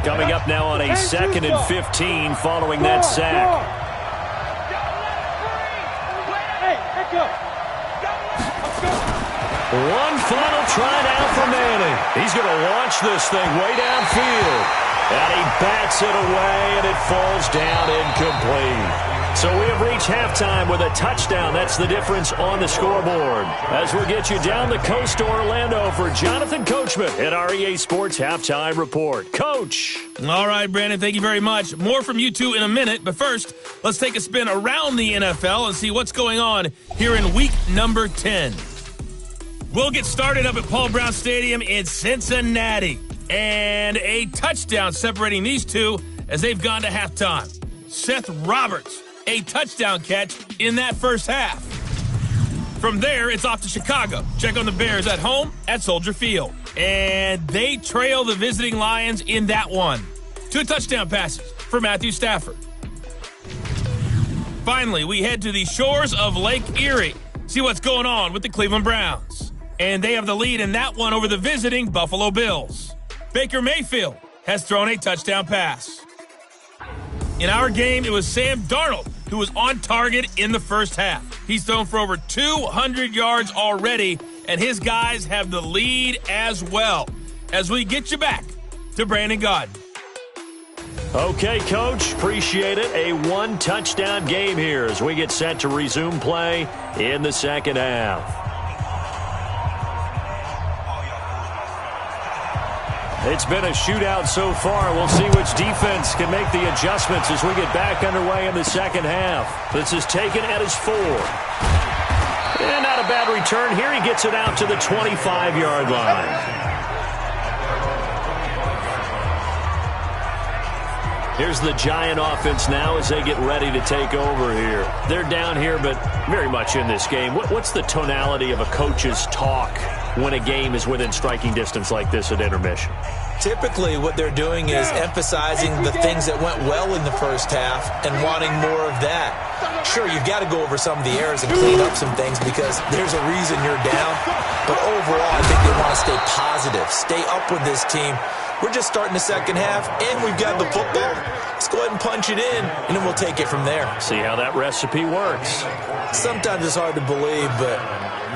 Coming up now on a 2nd and 15 following that sack. Hey, let's go. One final try now for Manning. He's going to launch this thing way downfield. And he bats it away, and it falls down incomplete. So we have reached halftime with a touchdown. That's the difference on the scoreboard. As we'll get you down the coast to Orlando for Jonathan Coachman at REA Sports Halftime Report. Coach. All right, Brandon, thank you very much. More from you two in a minute, but first, let's take a spin around the NFL and see what's going on here in week number 10. We'll get started up at Paul Brown Stadium in Cincinnati. And a touchdown separating these two as they've gone to halftime. Seth Roberts, a touchdown catch in that first half. From there, it's off to Chicago. Check on the Bears at home at Soldier Field. And they trail the visiting Lions in that one. 2 touchdown passes for Matthew Stafford. Finally, we head to the shores of Lake Erie. See what's going on with the Cleveland Browns. And they have the lead in that one over the visiting Buffalo Bills. Baker Mayfield has thrown a touchdown pass. In our game, it was Sam Darnold who was on target in the first half. He's thrown for over 200 yards already, and his guys have the lead as well. As we get you back to Brandon Gaudin. Okay, Coach, appreciate it. A 1-touchdown game here as we get set to resume play in the second half. It's been a shootout so far. We'll see which defense can make the adjustments as we get back underway in the second half. This is taken at his 4. And not a bad return here. He gets it out to the 25-yard line. Here's the Giant offense now as they get ready to take over here. They're down here, but very much in this game. What's the tonality of a coach's talk when a game is within striking distance like this at intermission? Typically, what they're doing is emphasizing the things that went well in the first half and wanting more of that. Sure, you've got to go over some of the errors and clean up some things because there's a reason you're down. But overall, I think they want to stay positive, stay up with this team. We're just starting the second half, and we've got the football. Let's go ahead and punch it in, and then we'll take it from there. See how that recipe works. Sometimes it's hard to believe, but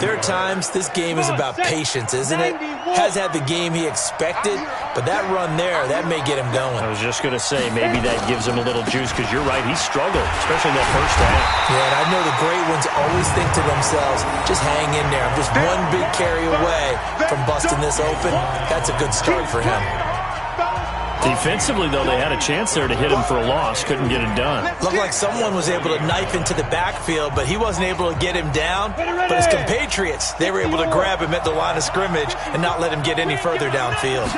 there are times this game is about patience, isn't it? Has had the game he expected, but that run there, that may get him going. I was just going to say, maybe that gives him a little juice because you're right, he struggled, especially in that first half. Yeah, and I know the great ones always think to themselves, just hang in there. I'm just one big carry away from busting this open. That's a good start for him. Defensively, though, they had a chance there to hit him for a loss. Couldn't get it done. Looked like someone was able to knife into the backfield, but he wasn't able to get him down. But his compatriots, they were able to grab him at the line of scrimmage and not let him get any further downfield.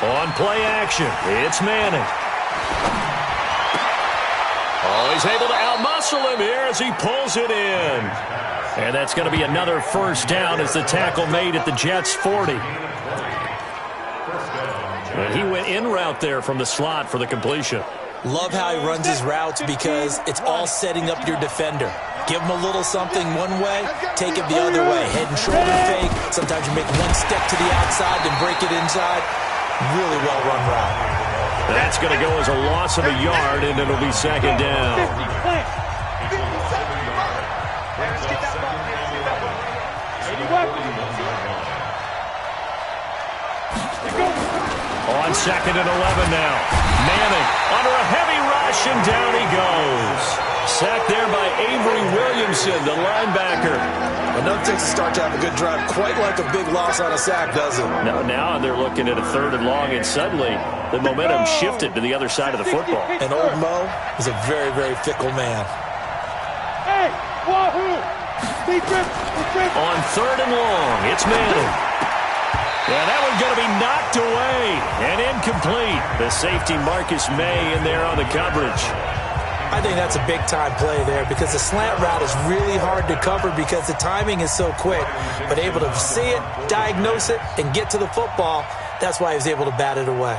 On play action, it's Manning. Oh, he's able to outmuscle him here as he pulls it in. And that's going to be another first down as the tackle made at the Jets' 40. And he went in route there from the slot for the completion. Love how he runs his routes because it's all setting up your defender. Give him a little something one way, take it the other way. Head and shoulder fake. Sometimes you make one step to the outside, then break it inside. Really well-run route. That's going to go as a loss of a yard, and it'll be second down. On second and 11 now. Manning under a heavy rush, and down he goes. Sacked there by Avery Williamson, the linebacker. Enough takes to start to have a good drive. Quite like a big loss on a sack, does it? Now they're looking at a 3rd and long, and suddenly the momentum shifted to the other side of the football. And old Mo is a very, very fickle man. Hey, wahoo! On 3rd and long, it's Manning. Yeah, that one's going to be knocked away and incomplete. The safety Marcus May in there on the coverage. I think that's a big-time play there because the slant route is really hard to cover because the timing is so quick. But able to see it, diagnose it, and get to the football, that's why he was able to bat it away.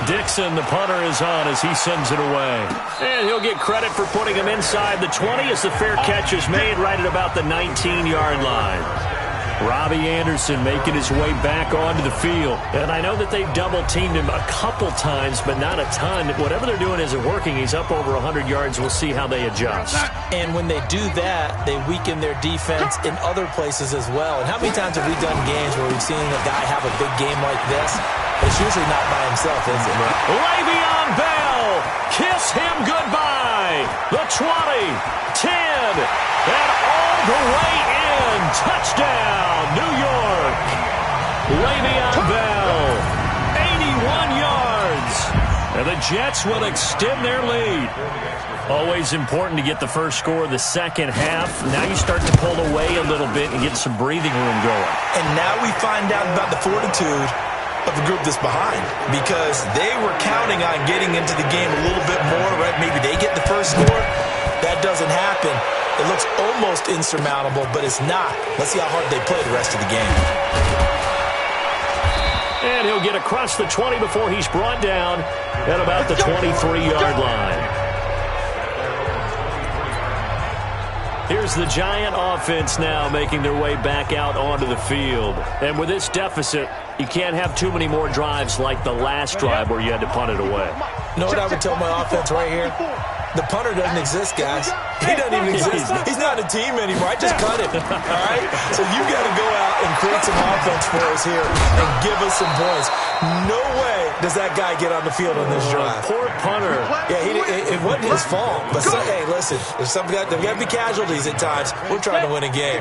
Dixon, the punter, is on as he sends it away. And he'll get credit for putting him inside the 20 as the fair catch is made right at about the 19-yard line. Robbie Anderson making his way back onto the field. And I know that they've double-teamed him a couple times, but not a ton. Whatever they're doing isn't working. He's up over 100 yards. We'll see how they adjust. And when they do that, they weaken their defense in other places as well. And how many times have we done games where we've seen a guy have a big game like this? It's usually not by himself, is it? Le'Veon Bell, kiss him goodbye. The 20, 10, and all the way in. Touchdown, New York. Le'Veon Bell, 81 yards. And the Jets will extend their lead. Always important to get the first score of the second half. Now you start to pull away a little bit and get some breathing room going. And now we find out about the fortitude of the group that's behind because they were counting on getting into the game a little bit more, right? Maybe they get the first score. That doesn't happen. It looks almost insurmountable, but it's not. Let's see how hard they play the rest of the game. And he'll get across the 20 before he's brought down at about the 23-yard line. Here's the Giant offense now making their way back out onto the field. And with this deficit, you can't have too many more drives like the last drive where you had to punt it away. You know what I would tell my offense right here? The punter doesn't exist, guys. He doesn't even exist. He's not a team anymore. I just cut him. All right? So you got to go out and create some offense for us here and give us some points. No way does that guy get on the field on this drive. Poor punter. Yeah, it wasn't his fault. But hey, listen, there's got to be casualties at times. We're trying to win a game.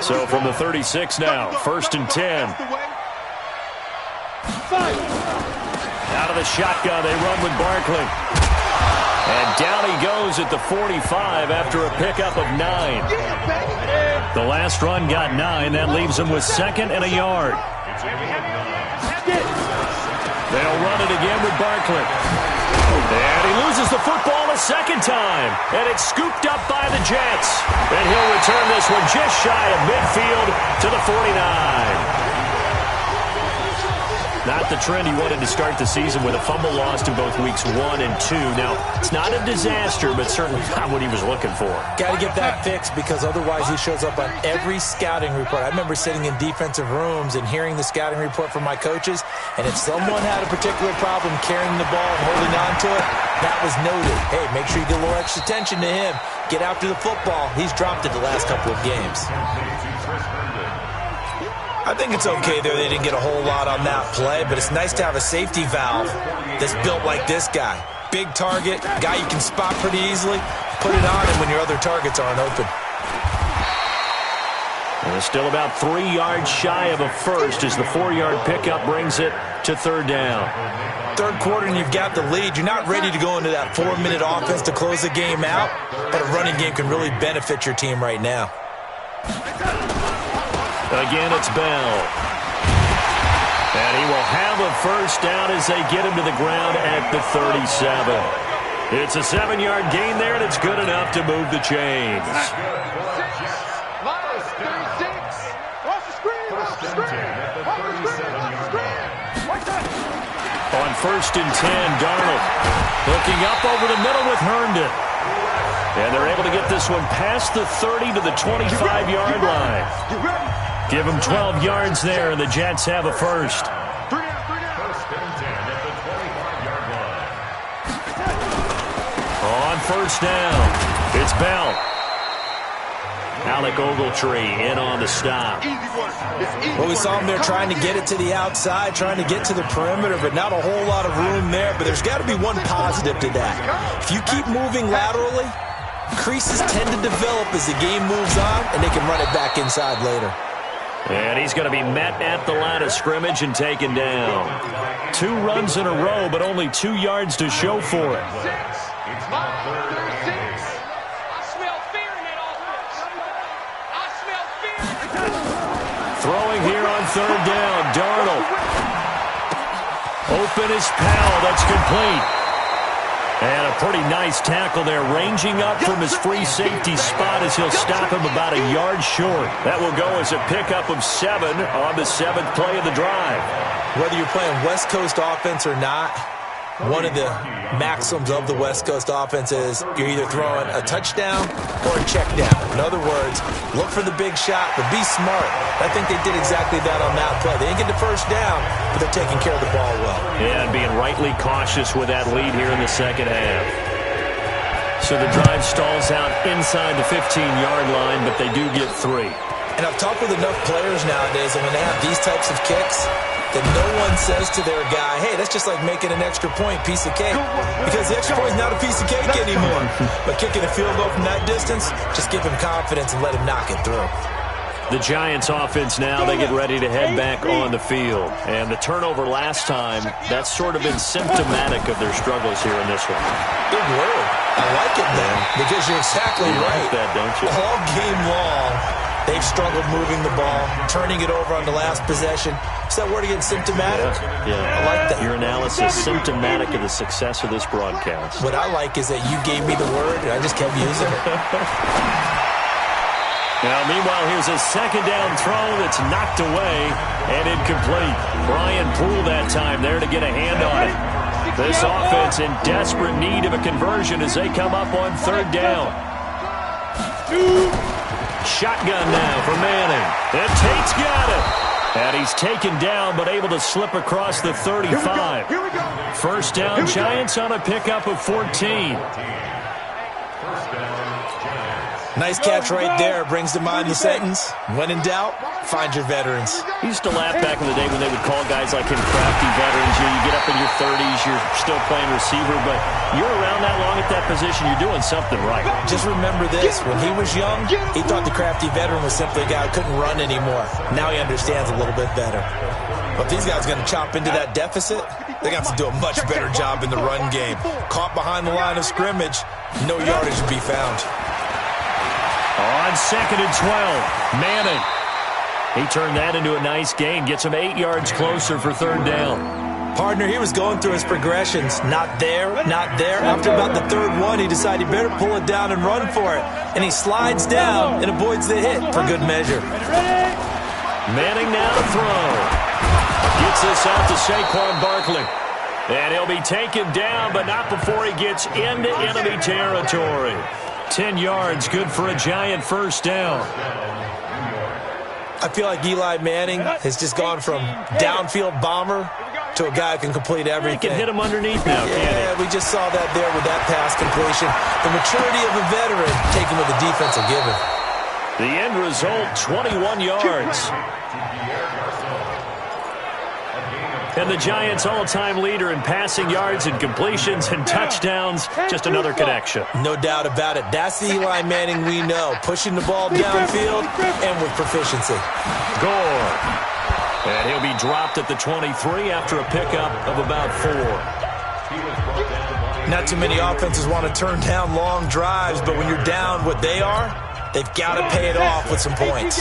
So from the 36 now, 1st and 10. Out of the shotgun, they run with Barkley. And down he goes at the 45 after a pickup of 9. The last run got 9. That leaves him with 2nd and a yard. They'll run it again with Barkley. And he loses the football a second time. And it's scooped up by the Jets. And he'll return this one just shy of midfield to the 49. Not the trend he wanted to start the season with a fumble lost in both weeks 1 and 2. Now, it's not a disaster, but certainly not what he was looking for. Got to get that fixed because otherwise he shows up on every scouting report. I remember sitting in defensive rooms and hearing the scouting report from my coaches, and if someone had a particular problem carrying the ball and holding on to it, that was noted. Hey, make sure you get a little extra attention to him. Get after the football. He's dropped it the last couple of games. I think it's okay there. They didn't get a whole lot on that play, but it's nice to have a safety valve that's built like this guy. Big target, guy you can spot pretty easily. Put it on him when your other targets aren't open. And it's still about 3 yards shy of a first as the 4-yard pickup brings it to 3rd down. Third quarter and you've got the lead. You're not ready to go into that 4-minute offense to close the game out, but a running game can really benefit your team right now. Again, it's Bell. And he will have a first down as they get him to the ground at the 37. It's a 7-yard gain there, and it's good enough to move the chains. On 1st and 10, Darnold looking up over the middle with Herndon. And they're able to get this one past the 30 to the 25-yard line. Give them 12 yards there, and the Jets have a first. On 1st down, it's Bell. Alec Ogletree in on the stop. Well, we saw him there trying to get it to the outside, trying to get to the perimeter, but not a whole lot of room there. But there's got to be one positive to that. If you keep moving laterally, creases tend to develop as the game moves on, and they can run it back inside later. And he's going to be met at the line of scrimmage and taken down. 2 runs in a row, but only 2 yards to show for it. Throwing here on 3rd down, Darnold. Open is Powell, that's complete. And a pretty nice tackle there, ranging up from his free safety spot as he'll stop him about a yard short. That will go as a pickup of 7 on the 7th play of the drive. Whether you're playing West Coast offense or not, one of the maxims of the West Coast offense is you're either throwing a touchdown or a check down. In other words, look for the big shot, but be smart. I think they did exactly that on that play. They didn't get the first down, but they're taking care of the ball well. Yeah, and being rightly cautious with that lead here in the second half. So the drive stalls out inside the 15-yard line, but they do get 3. And I've talked with enough players nowadays, and when they have these types of kicks, that no one says to their guy, hey, that's just like making an extra point, piece of cake. Because the extra point is not a piece of cake anymore. But kicking a field goal from that distance, just give him confidence and let him knock it through. The Giants offense now, they get ready to head back on the field. And the turnover last time, that's sort of been symptomatic of their struggles here in this one. Big word. I like it, man, because you're exactly right. Like that, don't you? All game long, they've struggled moving the ball, turning it over on the last possession. Is that word again, symptomatic? Yeah. I like that. Your analysis, symptomatic of the success of this broadcast. What I like is that you gave me the word, and I just kept using it. Now, meanwhile, here's a 2nd down throw that's knocked away and incomplete. Brian Poole that time there to get a hand on it. This offense in desperate need of a conversion as they come up on 3rd down. Shotgun now for Manning. And Tate's got it. And he's taken down, but able to slip across the 35. Here we go. 1st down, Giants on a pickup of 14. Nice catch right there. Brings to mind the sentence, when in doubt, find your veterans. I used to laugh back in the day when they would call guys like him crafty veterans. You get up in your 30s, you're still playing receiver, but you're around that long at that position, you're doing something right. Just remember this. When he was young, he thought the crafty veteran was simply a guy who couldn't run anymore. Now he understands a little bit better. But if these guys are going to chop into that deficit, they're going to have to do a much better job in the run game. Caught behind the line of scrimmage, no yardage to be found. On 2nd and 12, Manning. He turned that into a nice gain. Gets him 8 yards closer for 3rd down. Partner, he was going through his progressions. Not there, not there. After about the 3rd one, he decided he better pull it down and run for it. And he slides down and avoids the hit for good measure. Manning now to throw. Gets this out to Saquon Barkley. And he'll be taken down, but not before he gets into enemy territory. 10 yards, good for a Giant 1st down. I feel like Eli Manning has just gone from downfield bomber to a guy who can complete everything. He can hit him underneath now, yeah, we just saw that there with that pass completion. The maturity of a veteran taken with the defensive given. The end result, 21 yards. And the Giants' all-time leader in passing yards and completions and touchdowns, just another connection. No doubt about it. That's the Eli Manning we know, pushing the ball downfield and with proficiency. Gore. And he'll be dropped at the 23 after a pickup of about 4. Not too many offenses want to turn down long drives, but when you're down what they are, they've got to pay it off with some points.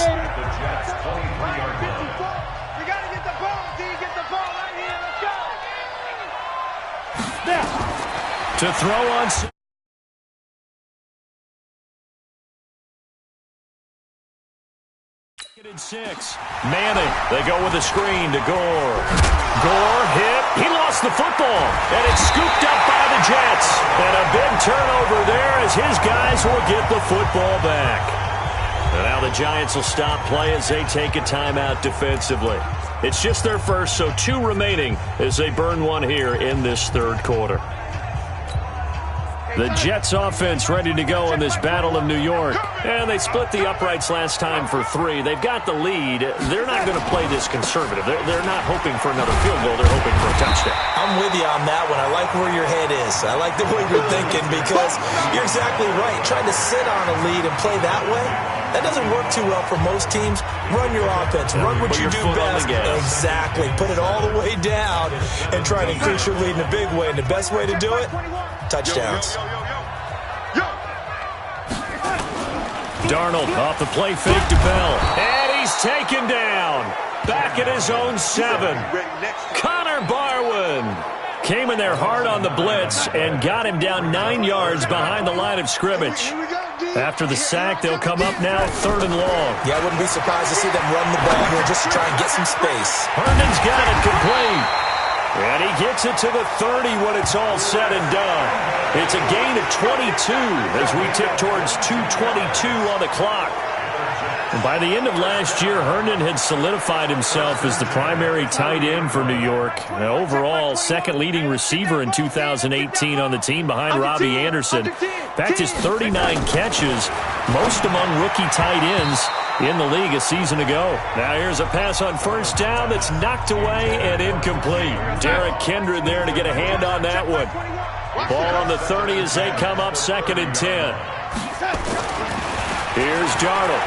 To throw on 2nd and 6. Manning, they go with a screen to Gore. Gore hit. He lost lost the football, and it's scooped up by the Jets. And a big turnover there as his guys will get the football back. And now the Giants will stop play as they take a timeout defensively. It's just their first, so 2 remaining as they burn one here in this third quarter. The Jets offense ready to go in this Battle of New York. And they split the uprights last time for 3. They've got the lead. They're not going to play this conservative. They're not hoping for another field goal. They're hoping for a touchdown. I'm with you on that one. I like where your head is. I like the way you're thinking because you're exactly right. Trying to sit on a lead and play that way, that doesn't work too well for most teams. Run your offense. Run what you do best. Exactly. Put it all the way down and try to increase your lead in a big way. And the best way to do it, touchdowns. Darnold off the play fake to Bell. And he's taken down. Back at his own 7. Connor Barwin came in there hard on the blitz and got him down 9 yards behind the line of scrimmage. After the sack, they'll come up now 3rd and long. Yeah, I wouldn't be surprised to see them run the ball here just to try and get some space. Herndon's got it complete. And he gets it to the 30 when it's all said and done. It's a gain of 22 as we tip towards 2:22 on the clock. And by the end of last year, Herndon had solidified himself as the primary tight end for New York. And overall, second leading receiver in 2018 on the team behind Robbie Anderson. In fact, his 39 catches, most among rookie tight ends in the league a season ago. Now here's a pass on first down that's knocked away and incomplete. Derek Kindred there to get a hand on that one. Ball on the 30 as they come up 2nd and 10. Here's Darnold.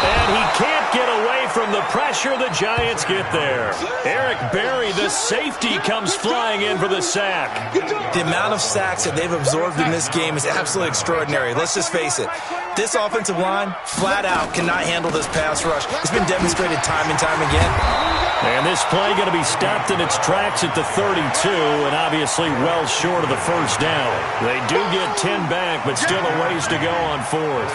And he can't get away from the pressure. The Giants get there. Eric Berry, the safety, comes flying in for the sack. The amount of sacks that they've absorbed in this game is absolutely extraordinary. Let's just face it. This offensive line, flat out, cannot handle this pass rush. It's been demonstrated time and time again. And this play going to be stopped in its tracks at the 32, and obviously well short of the first down. They do get 10 back, but still a ways to go on 4th.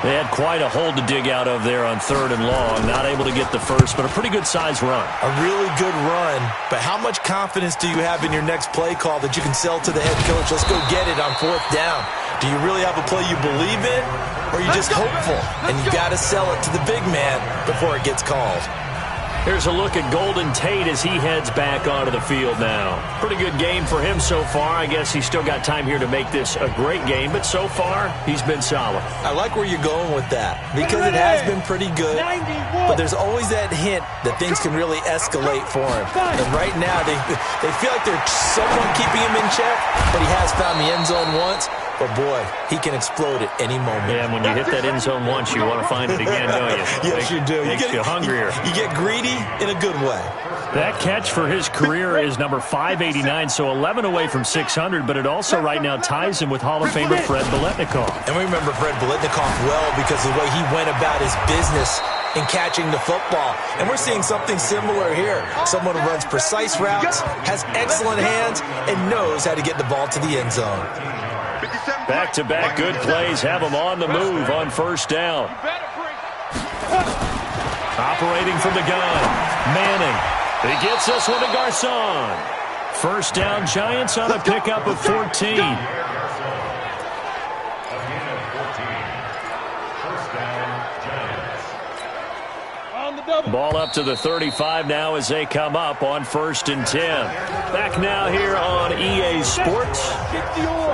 They had quite a hole to dig out of there on 3rd and long. Not able to get the first, but a pretty good-sized run. A really good run, but how much confidence do you have in your next play call that you can sell to the head coach? Let's go get it on 4th down. Do you really have a play you believe in, or are you just hopeful? And you got to sell it to the big man before it gets called. Here's a look at Golden Tate as he heads back onto the field now. Pretty good game for him so far. I guess he's still got time here to make this a great game, but so far, he's been solid. I like where you're going with that because it has been pretty good, but there's always that hint that things can really escalate for him. And right now, they feel like they're somewhat keeping him in check, but he has found the end zone once. But, boy, he can explode at any moment. Yeah, and when you hit that end zone once, you want to find it again, don't you? Yes, you do. Makes you hungrier. You get greedy in a good way. That catch for his career is number 589, so 11 away from 600, but it also right now ties him with Hall of Famer Fred Biletnikoff. And we remember Fred Biletnikoff well because of the way he went about his business in catching the football. And we're seeing something similar here. Someone who runs precise routes, has excellent hands, and knows how to get the ball to the end zone. Back-to-back good plays have him on the move on 1st down. Operating from the gun, Manning. He gets this one to Garcon. 1st down, Giants on a pickup of 14. Ball up to the 35 now as they come up on 1st and 10. Back now here on EA Sports.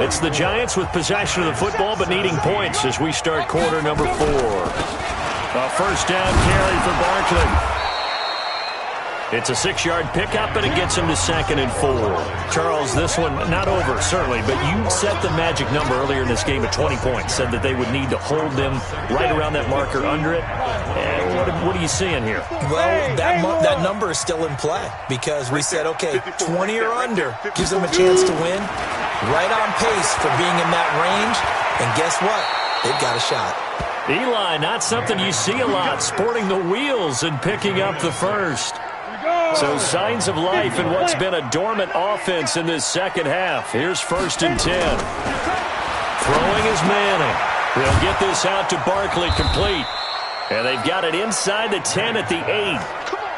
It's the Giants with possession of the football but needing points as we start quarter number 4. A 1st down carry for Barkley. It's a 6-yard pickup, and it gets him to 2nd and 4. Charles, this one not over, certainly, but you set the magic number earlier in this game at 20 points, said that they would need to hold them right around that marker under it. And what are you seeing here? Well, that number is still in play because we said, okay, 20 or under gives them a chance to win. Right on pace for being in that range, and guess what? They've got a shot. Eli, not something you see a lot, sporting the wheels and picking up the first. So signs of life in what's been a dormant offense in this second half. Here's 1st and 10. Throwing is Manning. They'll get this out to Barkley complete. And they've got it inside the 10 at the 8.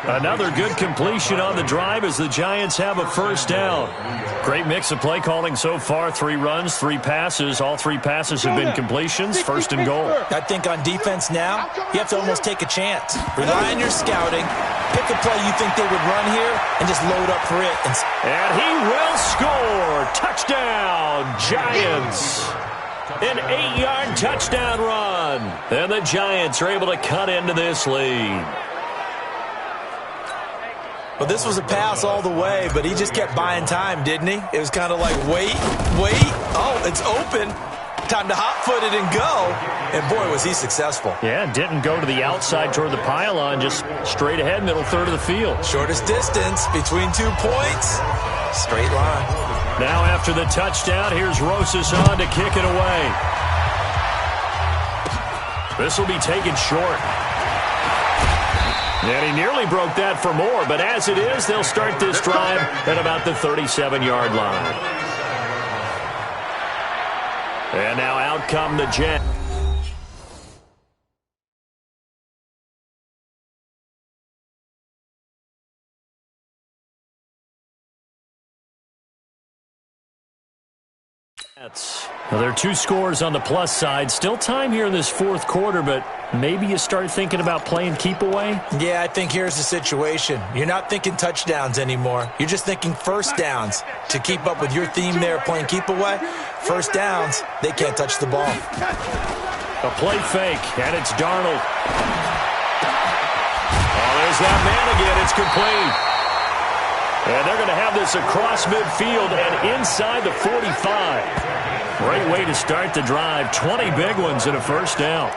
Another good completion on the drive as the Giants have a first down. Great mix of play calling so far. 3 runs, 3 passes. All 3 passes have been completions. First and goal. I think on defense now, you have to almost take a chance. Rely on your scouting. Pick a play you think they would run here and just load up for it. And he will score. Touchdown, Giants. An 8-yard touchdown run. And the Giants are able to cut into this lead. Well, this was a pass all the way, but he just kept buying time, didn't he? It was kind of like, wait. Oh, it's open. Time to hot-foot it and go. And, boy, was he successful. Yeah, didn't go to the outside toward the pylon, just straight ahead, middle third of the field. Shortest distance between 2 points. Straight line. Now after the touchdown, here's Rosas on to kick it away. This will be taken short. And he nearly broke that for more, but as it is, they'll start this drive at about the 37-yard line. And now out come the Jets. Well, there are 2 scores on the plus side. Still time here in this fourth quarter, but maybe you start thinking about playing keep away? Yeah, I think here's the situation. You're not thinking touchdowns anymore. You're just thinking first downs. To keep up with your theme there, playing keep away, first downs, they can't touch the ball. A play fake, and it's Darnold. Oh, there's that man again. It's complete. And they're going to have this across midfield and inside the 45. Great way to start the drive. 20 big ones and a first down.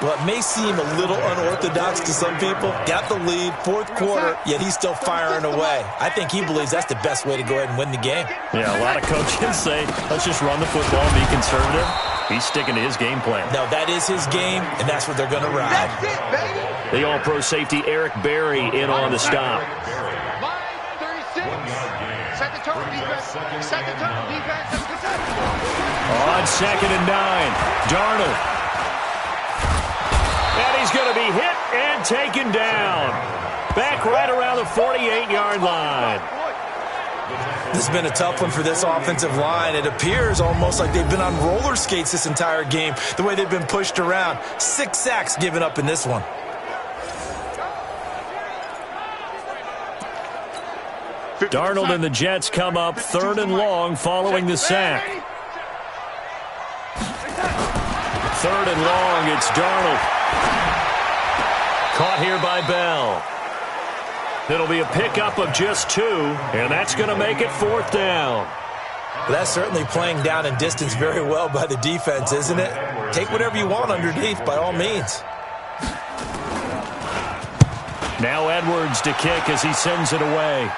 Well, it may seem a little unorthodox to some people. Got the lead, fourth quarter, yet he's still firing away. I think he believes that's the best way to go ahead and win the game. Yeah, a lot of coaches say, let's just run the football and be conservative. He's sticking to his game plan. No, that is his game, and that's what they're going to ride. That's it, baby. The all-pro safety Eric Berry in on the stop. Line 36. Set the tone defense. Set the tone defense. On 2nd and 9, Darnold. And he's going to be hit and taken down. Back right around the 48-yard line. This has been a tough one for this offensive line. It appears almost like they've been on roller skates this entire game, the way they've been pushed around. 6 sacks given up in this one. Darnold and the Jets come up 3rd and long following the sack. 3rd and long, it's Darnold. Caught here by Bell. It'll be a pickup of just 2, and that's going to make it 4th down. Well, that's certainly playing down in distance very well by the defense, isn't it? Take whatever you want underneath, by all means. Now Edwards to kick as he sends it away.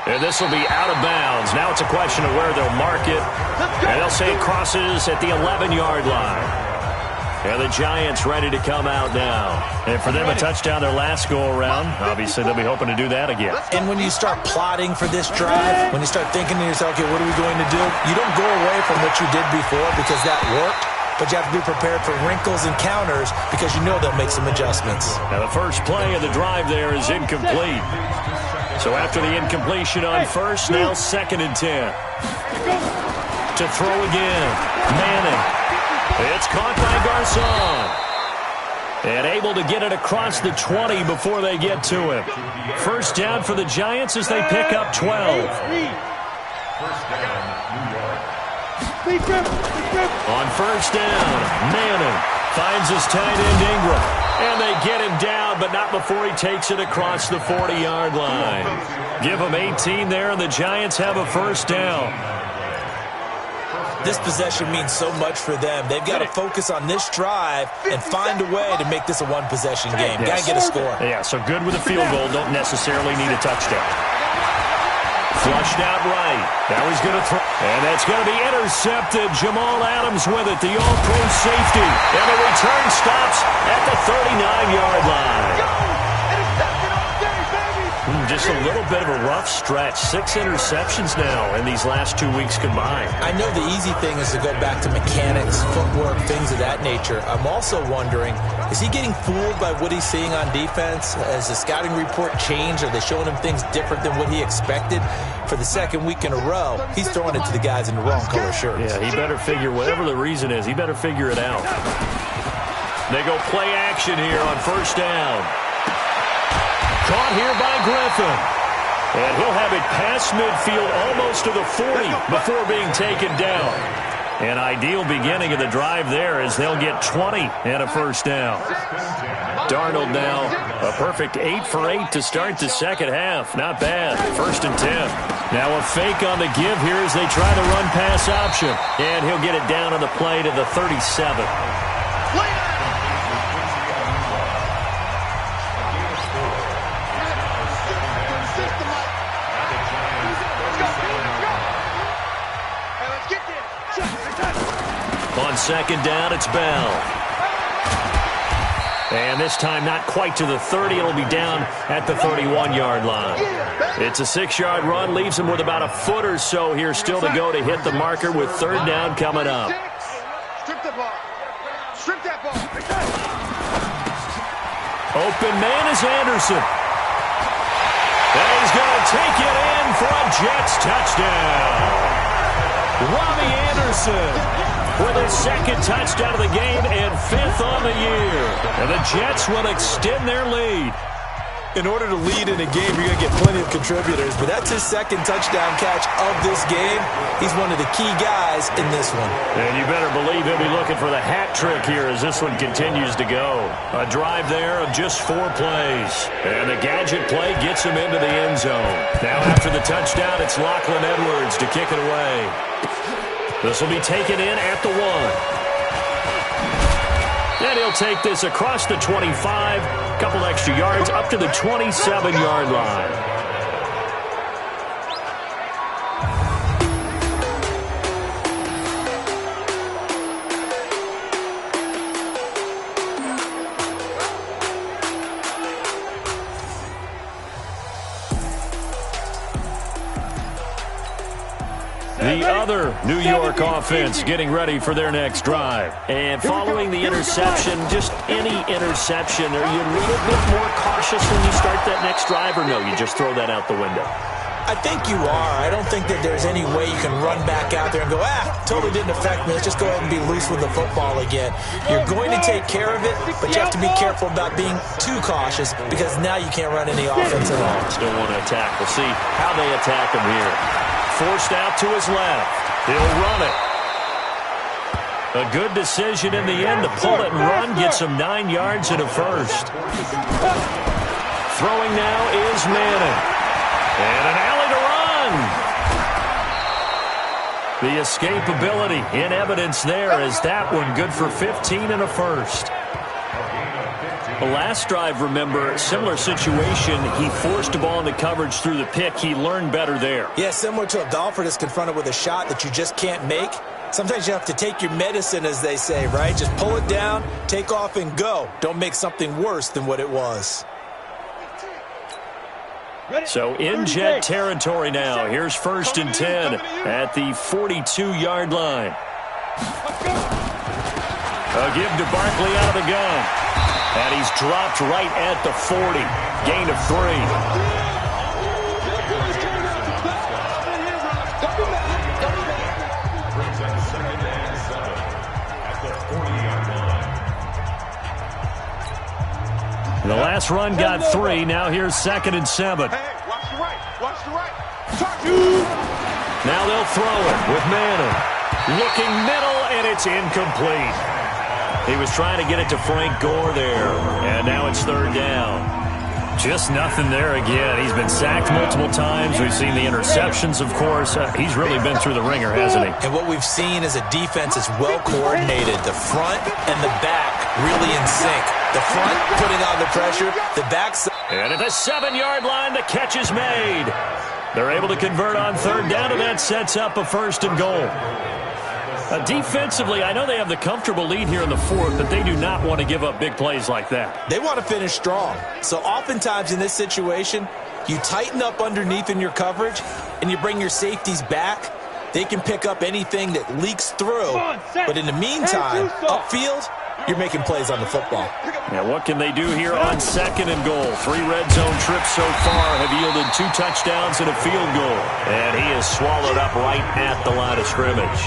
And this will be out of bounds. Now it's a question of where they'll mark it. And they'll say it crosses at the 11-yard line. And the Giants ready to come out now. And for them, a touchdown their last go-around. Obviously, they'll be hoping to do that again. And when you start plotting for this drive, when you start thinking to yourself, okay, what are we going to do? You don't go away from what you did before because that worked. But you have to be prepared for wrinkles and counters because you know they'll make some adjustments. Now, the first play of the drive there is incomplete. So after the incompletion on first, now 2nd and 10. To throw again, Manning. It's caught by Garcon. And able to get it across the 20 before they get to him. First down for the Giants as they pick up 12. On first down, Manning finds his tight end Ingram. And they get him down, but not before he takes it across the 40-yard line. Give him 18 there, and the Giants have a first down. This possession means so much for them. They've got to focus on this drive and find a way to make this a one-possession game. Got to get a score. Yeah, so good with a field goal. Don't necessarily need a touchdown. Flushed out right. Now he's going to throw. And that's going to be intercepted. Jamal Adams with it, the all-pro safety. And the return stops at the 39-yard line. just a little bit of a rough stretch. 6 interceptions now in these last 2 weeks combined. I know the easy thing is to go back to mechanics, footwork, things of that nature. I'm also wondering, is he getting fooled by what he's seeing on defense? Has the scouting report changed? Are they showing him things different than what he expected? For the second week in a row, he's throwing it to the guys in the wrong color shirts. Yeah, he better figure, whatever the reason is, he better figure it out. They go play action here on first down. Caught here by Griffin. And he'll have it past midfield almost to the 40 before being taken down. An ideal beginning of the drive there as they'll get 20 and a first down. Darnold now a perfect 8 for 8 to start the second half. Not bad. 1st and 10. Now a fake on the give here as they try the run pass option. And he'll get it down on the play to the 37. On second down, it's Bell. And this time not quite to the 30. It'll be down at the 31-yard line. It's a 6-yard run. Leaves him with about a foot or so here still to go to hit the marker with 3rd down coming up. Strip the ball. Strip that ball. Open man is Anderson. And he's going to take it in for a Jets touchdown. Robbie Anderson with his 2nd touchdown of the game and 5th on the year. And the Jets will extend their lead. In order to lead in a game, you're going to get plenty of contributors, but that's his 2nd touchdown catch of this game. He's one of the key guys in this one. And you better believe he'll be looking for the hat trick here as this one continues to go. A drive there of just 4 plays. And the gadget play gets him into the end zone. Now after the touchdown, it's Lachlan Edwards to kick it away. This will be taken in at the 1. And he'll take this across the 25, couple extra yards up to the 27-yard line. The other New York offense getting ready for their next drive. And following the interception, just any interception, are you a little bit more cautious when you start that next drive, or no, you just throw that out the window? I think you are. I don't think that there's any way you can run back out there and go, totally didn't affect me. Let's just go ahead and be loose with the football again. You're going to take care of it, but you have to be careful about being too cautious because now you can't run any offense at all. Still want to attack. We'll see how they attack him here. Forced out to his left. He'll run it. A good decision in the end to pull it and run. Gets him 9 yards and a first. Throwing now is Manning. And an alley to run. The escapability in evidence there is that one good for 15 and a first. The last drive, remember, similar situation. He forced the ball into coverage through the pick. He learned better there. Yeah, similar to a golfer that's confronted with a shot that you just can't make. Sometimes you have to take your medicine, as they say, right? Just pull it down, take off, and go. Don't make something worse than what it was. So in Jet territory now. Here's 1st and 10 at the 42-yard line. A give to Barkley out of the gun. And he's dropped right at the 40. Gain of 3. The last run got 3. Now here's 2nd and 7. Hey, watch the right. Watch the right. Now they'll throw it with Manning. Looking middle, and it's incomplete. He was trying to get it to Frank Gore there, and now it's 3rd down. Just nothing there again. He's been sacked multiple times. We've seen the interceptions, of course. He's really been through the ringer, hasn't he? And what we've seen is a defense that's well coordinated. The front and the back really in sync. The front putting on the pressure, the back. And at the 7-yard line, the catch is made. They're able to convert on 3rd down, and that sets up a 1st and goal. Defensively, I know they have the comfortable lead here in the 4th, but they do not want to give up big plays like that. They want to finish strong. So oftentimes in this situation, You tighten up underneath in your coverage, and you bring your safeties back. They can pick up anything that leaks through. But in the meantime, upfield, you're making plays on the football. Now, what can they do here on 2nd and goal? 3 red zone trips so far have yielded 2 touchdowns and a field goal. And he is swallowed up right at the line of scrimmage.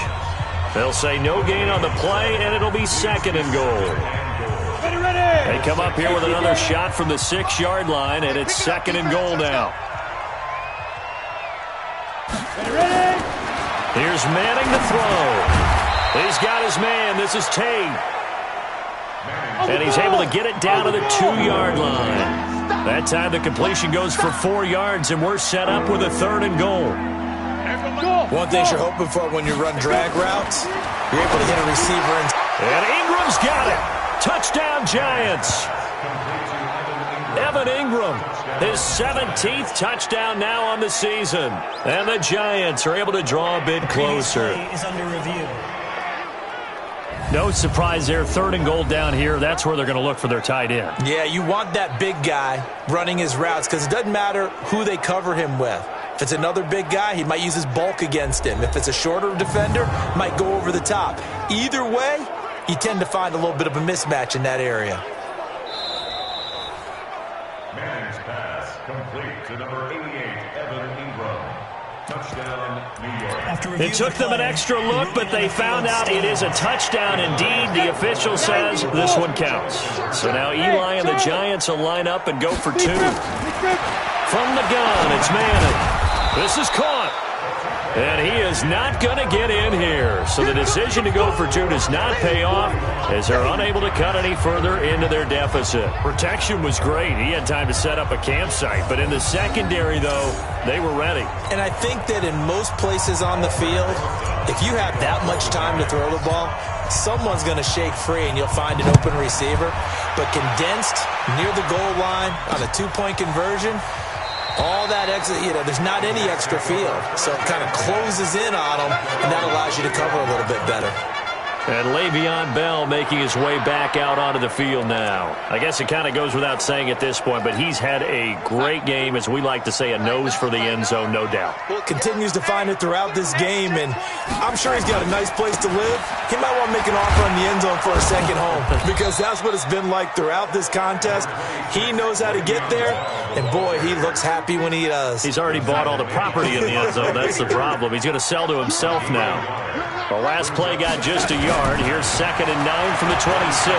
They'll say no gain on the play, and it'll be 2nd and goal. They come up here with another shot from the 6-yard line, and it's 2nd and goal now. Here's Manning to throw. He's got his man. This is Tate. And he's able to get it down to the 2-yard line. That time the completion goes for 4 yards, and we're set up with a 3rd and goal. One thing you're hoping for when you run drag routes, you're able to hit a receiver. And Ingram's got it. Touchdown, Giants. Evan Ingram, his 17th touchdown now on the season. And the Giants are able to draw a bit closer. Is under review. No surprise there. 3rd and goal down here. That's where they're going to look for their tight end. Yeah, you want that big guy running his routes because it doesn't matter who they cover him with. If it's another big guy, he might use his bulk against him. If it's a shorter defender, might go over the top. Either way, you tend to find a little bit of a mismatch in that area. Manning's pass complete to number 88, Evan Ingram. Touchdown, New York. It took them an extra look, but they found out it is a touchdown indeed. The official says this one counts. So now Eli and the Giants will line up and go for 2. From the gun, it's Manning. This is caught. And he is not going to get in here. So the decision to go for 2 does not pay off as they're unable to cut any further into their deficit. Protection was great. He had time to set up a campsite. But in the secondary, though, they were ready. And I think that in most places on the field, if you have that much time to throw the ball, someone's going to shake free and you'll find an open receiver. But condensed near the goal line on a 2-point conversion, all that extra, there's not any extra field. So it kind of closes in on them, and that allows you to cover a little bit better. And Le'Veon Bell making his way back out onto the field now. I guess it kind of goes without saying at this point, but he's had a great game, as we like to say, a nose for the end zone, no doubt. Well, continues to find it throughout this game, and I'm sure he's got a nice place to live. He might want to make an offer on the end zone for a second home, because that's what it's been like throughout this contest. He knows how to get there, and boy, he looks happy when he does. He's already bought all the property in the end zone. That's the problem. He's going to sell to himself now. The last play got just a yard. Here's 2nd and 9 from the 26.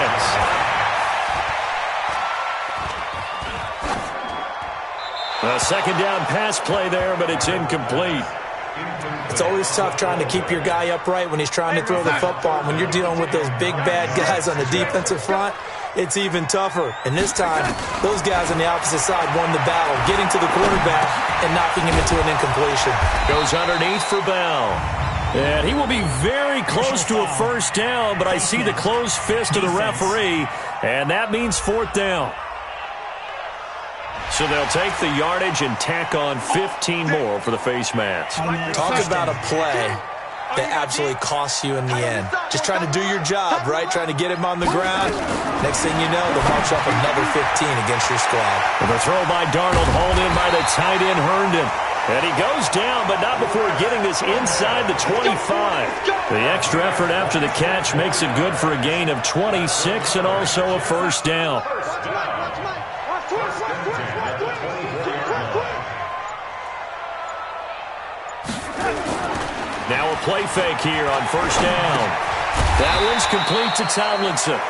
A 2nd down pass play there, but it's incomplete. It's always tough trying to keep your guy upright when he's trying to throw the football. When you're dealing with those big, bad guys on the defensive front, it's even tougher. And this time, those guys on the opposite side won the battle, getting to the quarterback and knocking him into an incompletion. Goes underneath for Bell. And he will be very close to a 1st down, but I see the closed fist of the referee, and that means 4th down. So they'll take the yardage and tack on 15 more for the face mask. Talk about a play that absolutely costs you in the end. Just trying to do your job, right? Trying to get him on the ground. Next thing you know, they'll march up another 15 against your squad. The throw by Darnold, hauled in by the tight end Herndon. And he goes down, but not before getting this inside the 25. The extra effort after the catch makes it good for a gain of 26 and also a 1st down. Now a play fake here on 1st down. That one's complete to Tomlinson.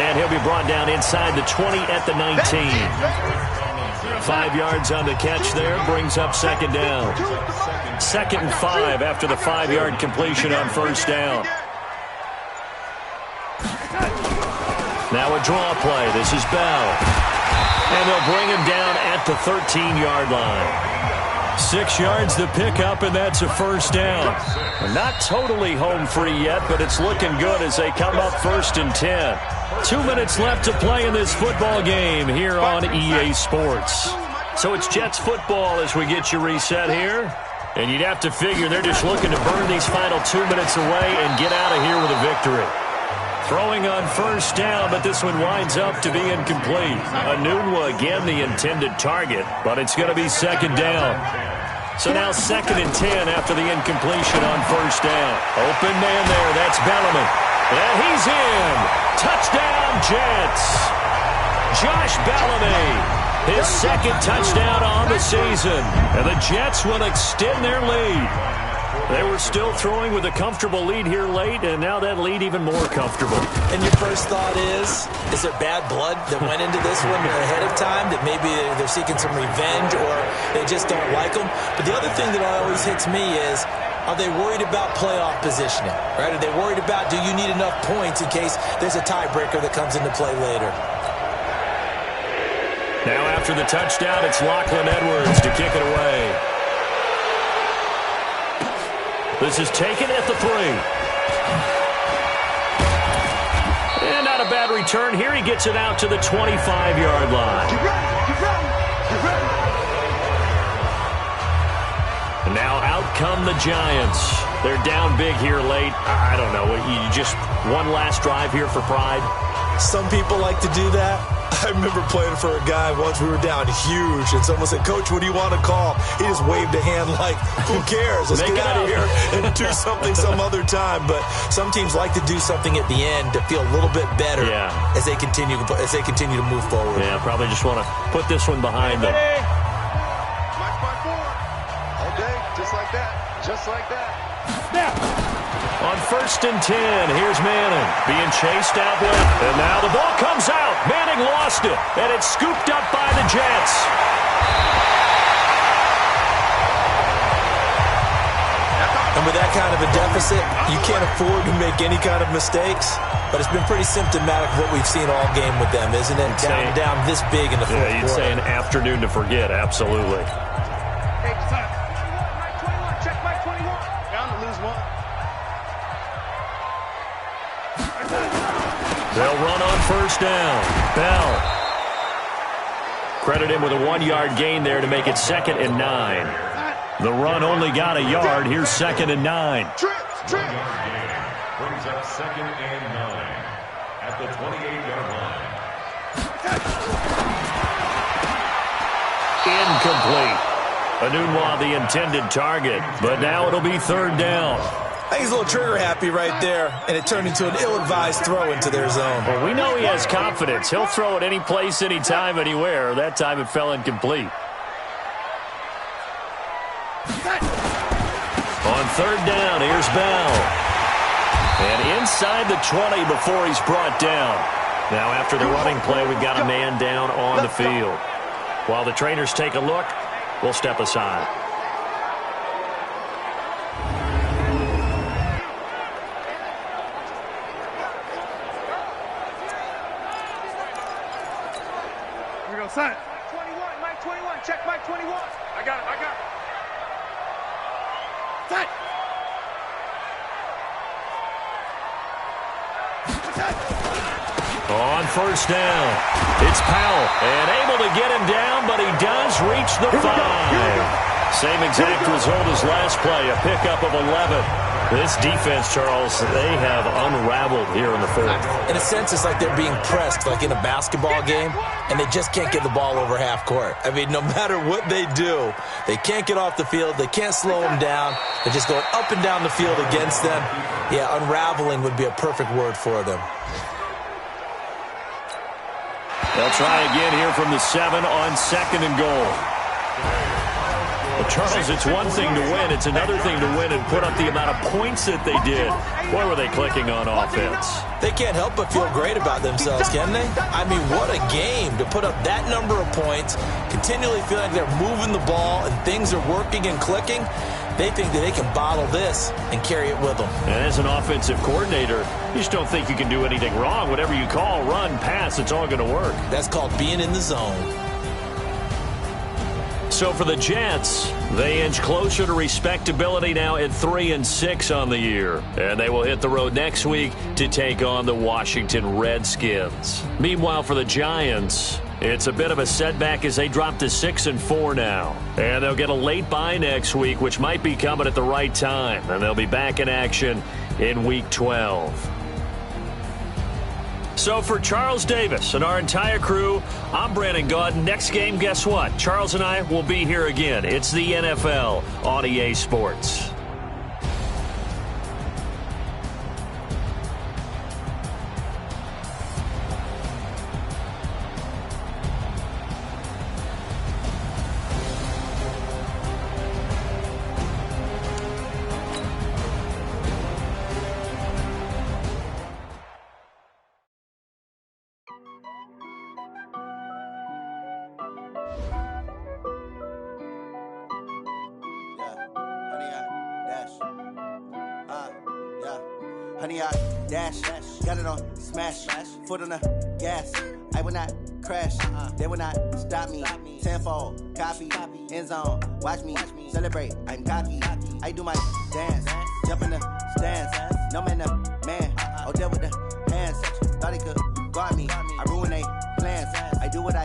And he'll be brought down inside the 20 at the 19. 5 yards on the catch there, brings up 2nd down. 2nd and 5 after the 5-yard completion on 1st down. Now a draw play. This is Bell. And they'll bring him down at the 13-yard line. 6 yards the pickup, and that's a 1st down. Not totally home free yet, but it's looking good as they come up 1st and 10. 2 minutes left to play in this football game here on EA Sports. So it's Jets football as we get you reset here. And you'd have to figure they're just looking to burn these final 2 minutes away and get out of here with a victory. Throwing on first down, but this one winds up to be incomplete. Enunwa again the intended target, but it's going to be second down. So now 2nd and 10 after the incompletion on first down. Open man there, that's Bellamy. And he's in. Touchdown, Jets. Josh Bellamy, his 2nd touchdown on the season. And the Jets will extend their lead. They were still throwing with a comfortable lead here late, and now that lead even more comfortable. And your first thought is there bad blood that went into this one ahead of time, that maybe they're seeking some revenge or they just don't like them? But the other thing that always hits me is, are they worried about playoff positioning? Right? Are they worried about, do you need enough points in case there's a tiebreaker that comes into play later? Now after the touchdown, it's Lachlan Edwards to kick it away. This is taken at the 3. And not a bad return here. He gets it out to the 25-yard line. And now out come the Giants. They're down big here late. I don't know. You just one last drive here for pride? Some people like to do that. I remember playing for a guy once. We were down huge, and someone said, "Coach, what do you want to call?" He just waved a hand like, "Who cares? Let's get out of here and do something some other time." But some teams like to do something at the end to feel a little bit better as they continue to move forward. Yeah, probably just want to put this one behind them. March by 4. All day, just like that. Just like that. Snap. On 1st and 10, here's Manning being chased out left. And now the ball comes out. Manning lost it, and it's scooped up by the Jets. And with that kind of a deficit, you can't afford to make any kind of mistakes. But it's been pretty symptomatic of what we've seen all game with them, isn't it? Down this big in the fourth quarter. You'd say an afternoon to forget, absolutely. Hey, son. Mike 21, check Mike 21. Down to lose 1. They'll run on first down. Bell. Credit him with a 1-yard gain there to make it 2nd and 9. The run only got a yard. Here's 2nd and 9. Brings up 2nd and 9 at the 28-yard line. Incomplete. Enunwa the intended target, but now it'll be 3rd down. I think he's a little trigger happy right there, and it turned into an ill-advised throw into their zone. Well, we know he has confidence. He'll throw it any place, anytime, anywhere. That time it fell incomplete. On 3rd down, here's Bell. And inside the 20 before he's brought down. Now after the running play, we've got a man down on the field. While the trainers take a look, we'll step aside. Son. 21, Mike 21, check Mike 21. I got it. Set. On first down, it's Powell. And able to get him down, but he does reach the 5. Same exact result as last play, a pickup of 11. This defense, Charles, they have unraveled here in the 4th. In a sense, it's like they're being pressed, like in a basketball game, and they just can't get the ball over half court. I mean, no matter what they do, they can't get off the field. They can't slow them down. They're just going up and down the field against them. Yeah, unraveling would be a perfect word for them. They'll try again here from the 7 on 2nd and goal. Well, Charles, it's one thing to win. It's another thing to win and put up the amount of points that they did. Boy, were they clicking on offense. They can't help but feel great about themselves, can they? I mean, what a game to put up that number of points, continually feeling like they're moving the ball and things are working and clicking. They think that they can bottle this and carry it with them. And as an offensive coordinator, you just don't think you can do anything wrong. Whatever you call, run, pass, it's all going to work. That's called being in the zone. So for the Jets, they inch closer to respectability now at 3-6 on the year. And they will hit the road next week to take on the Washington Redskins. Meanwhile, for the Giants, it's a bit of a setback as they drop to 6-4 now. And they'll get a late bye next week, which might be coming at the right time. And they'll be back in action in Week 12. So for Charles Davis and our entire crew, I'm Brandon Gaudin. Next game, guess what? Charles and I will be here again. It's the NFL on EA Sports. Honey, I dash, got it on smash, foot on the gas. I will not crash, they will not stop me. Tenfold, copy, end zone, watch me celebrate. I'm cocky, I do my dance, jump in the stands. No man, the man, oh, there with the hands. Thought he could guard me, I ruin they plans. I do what I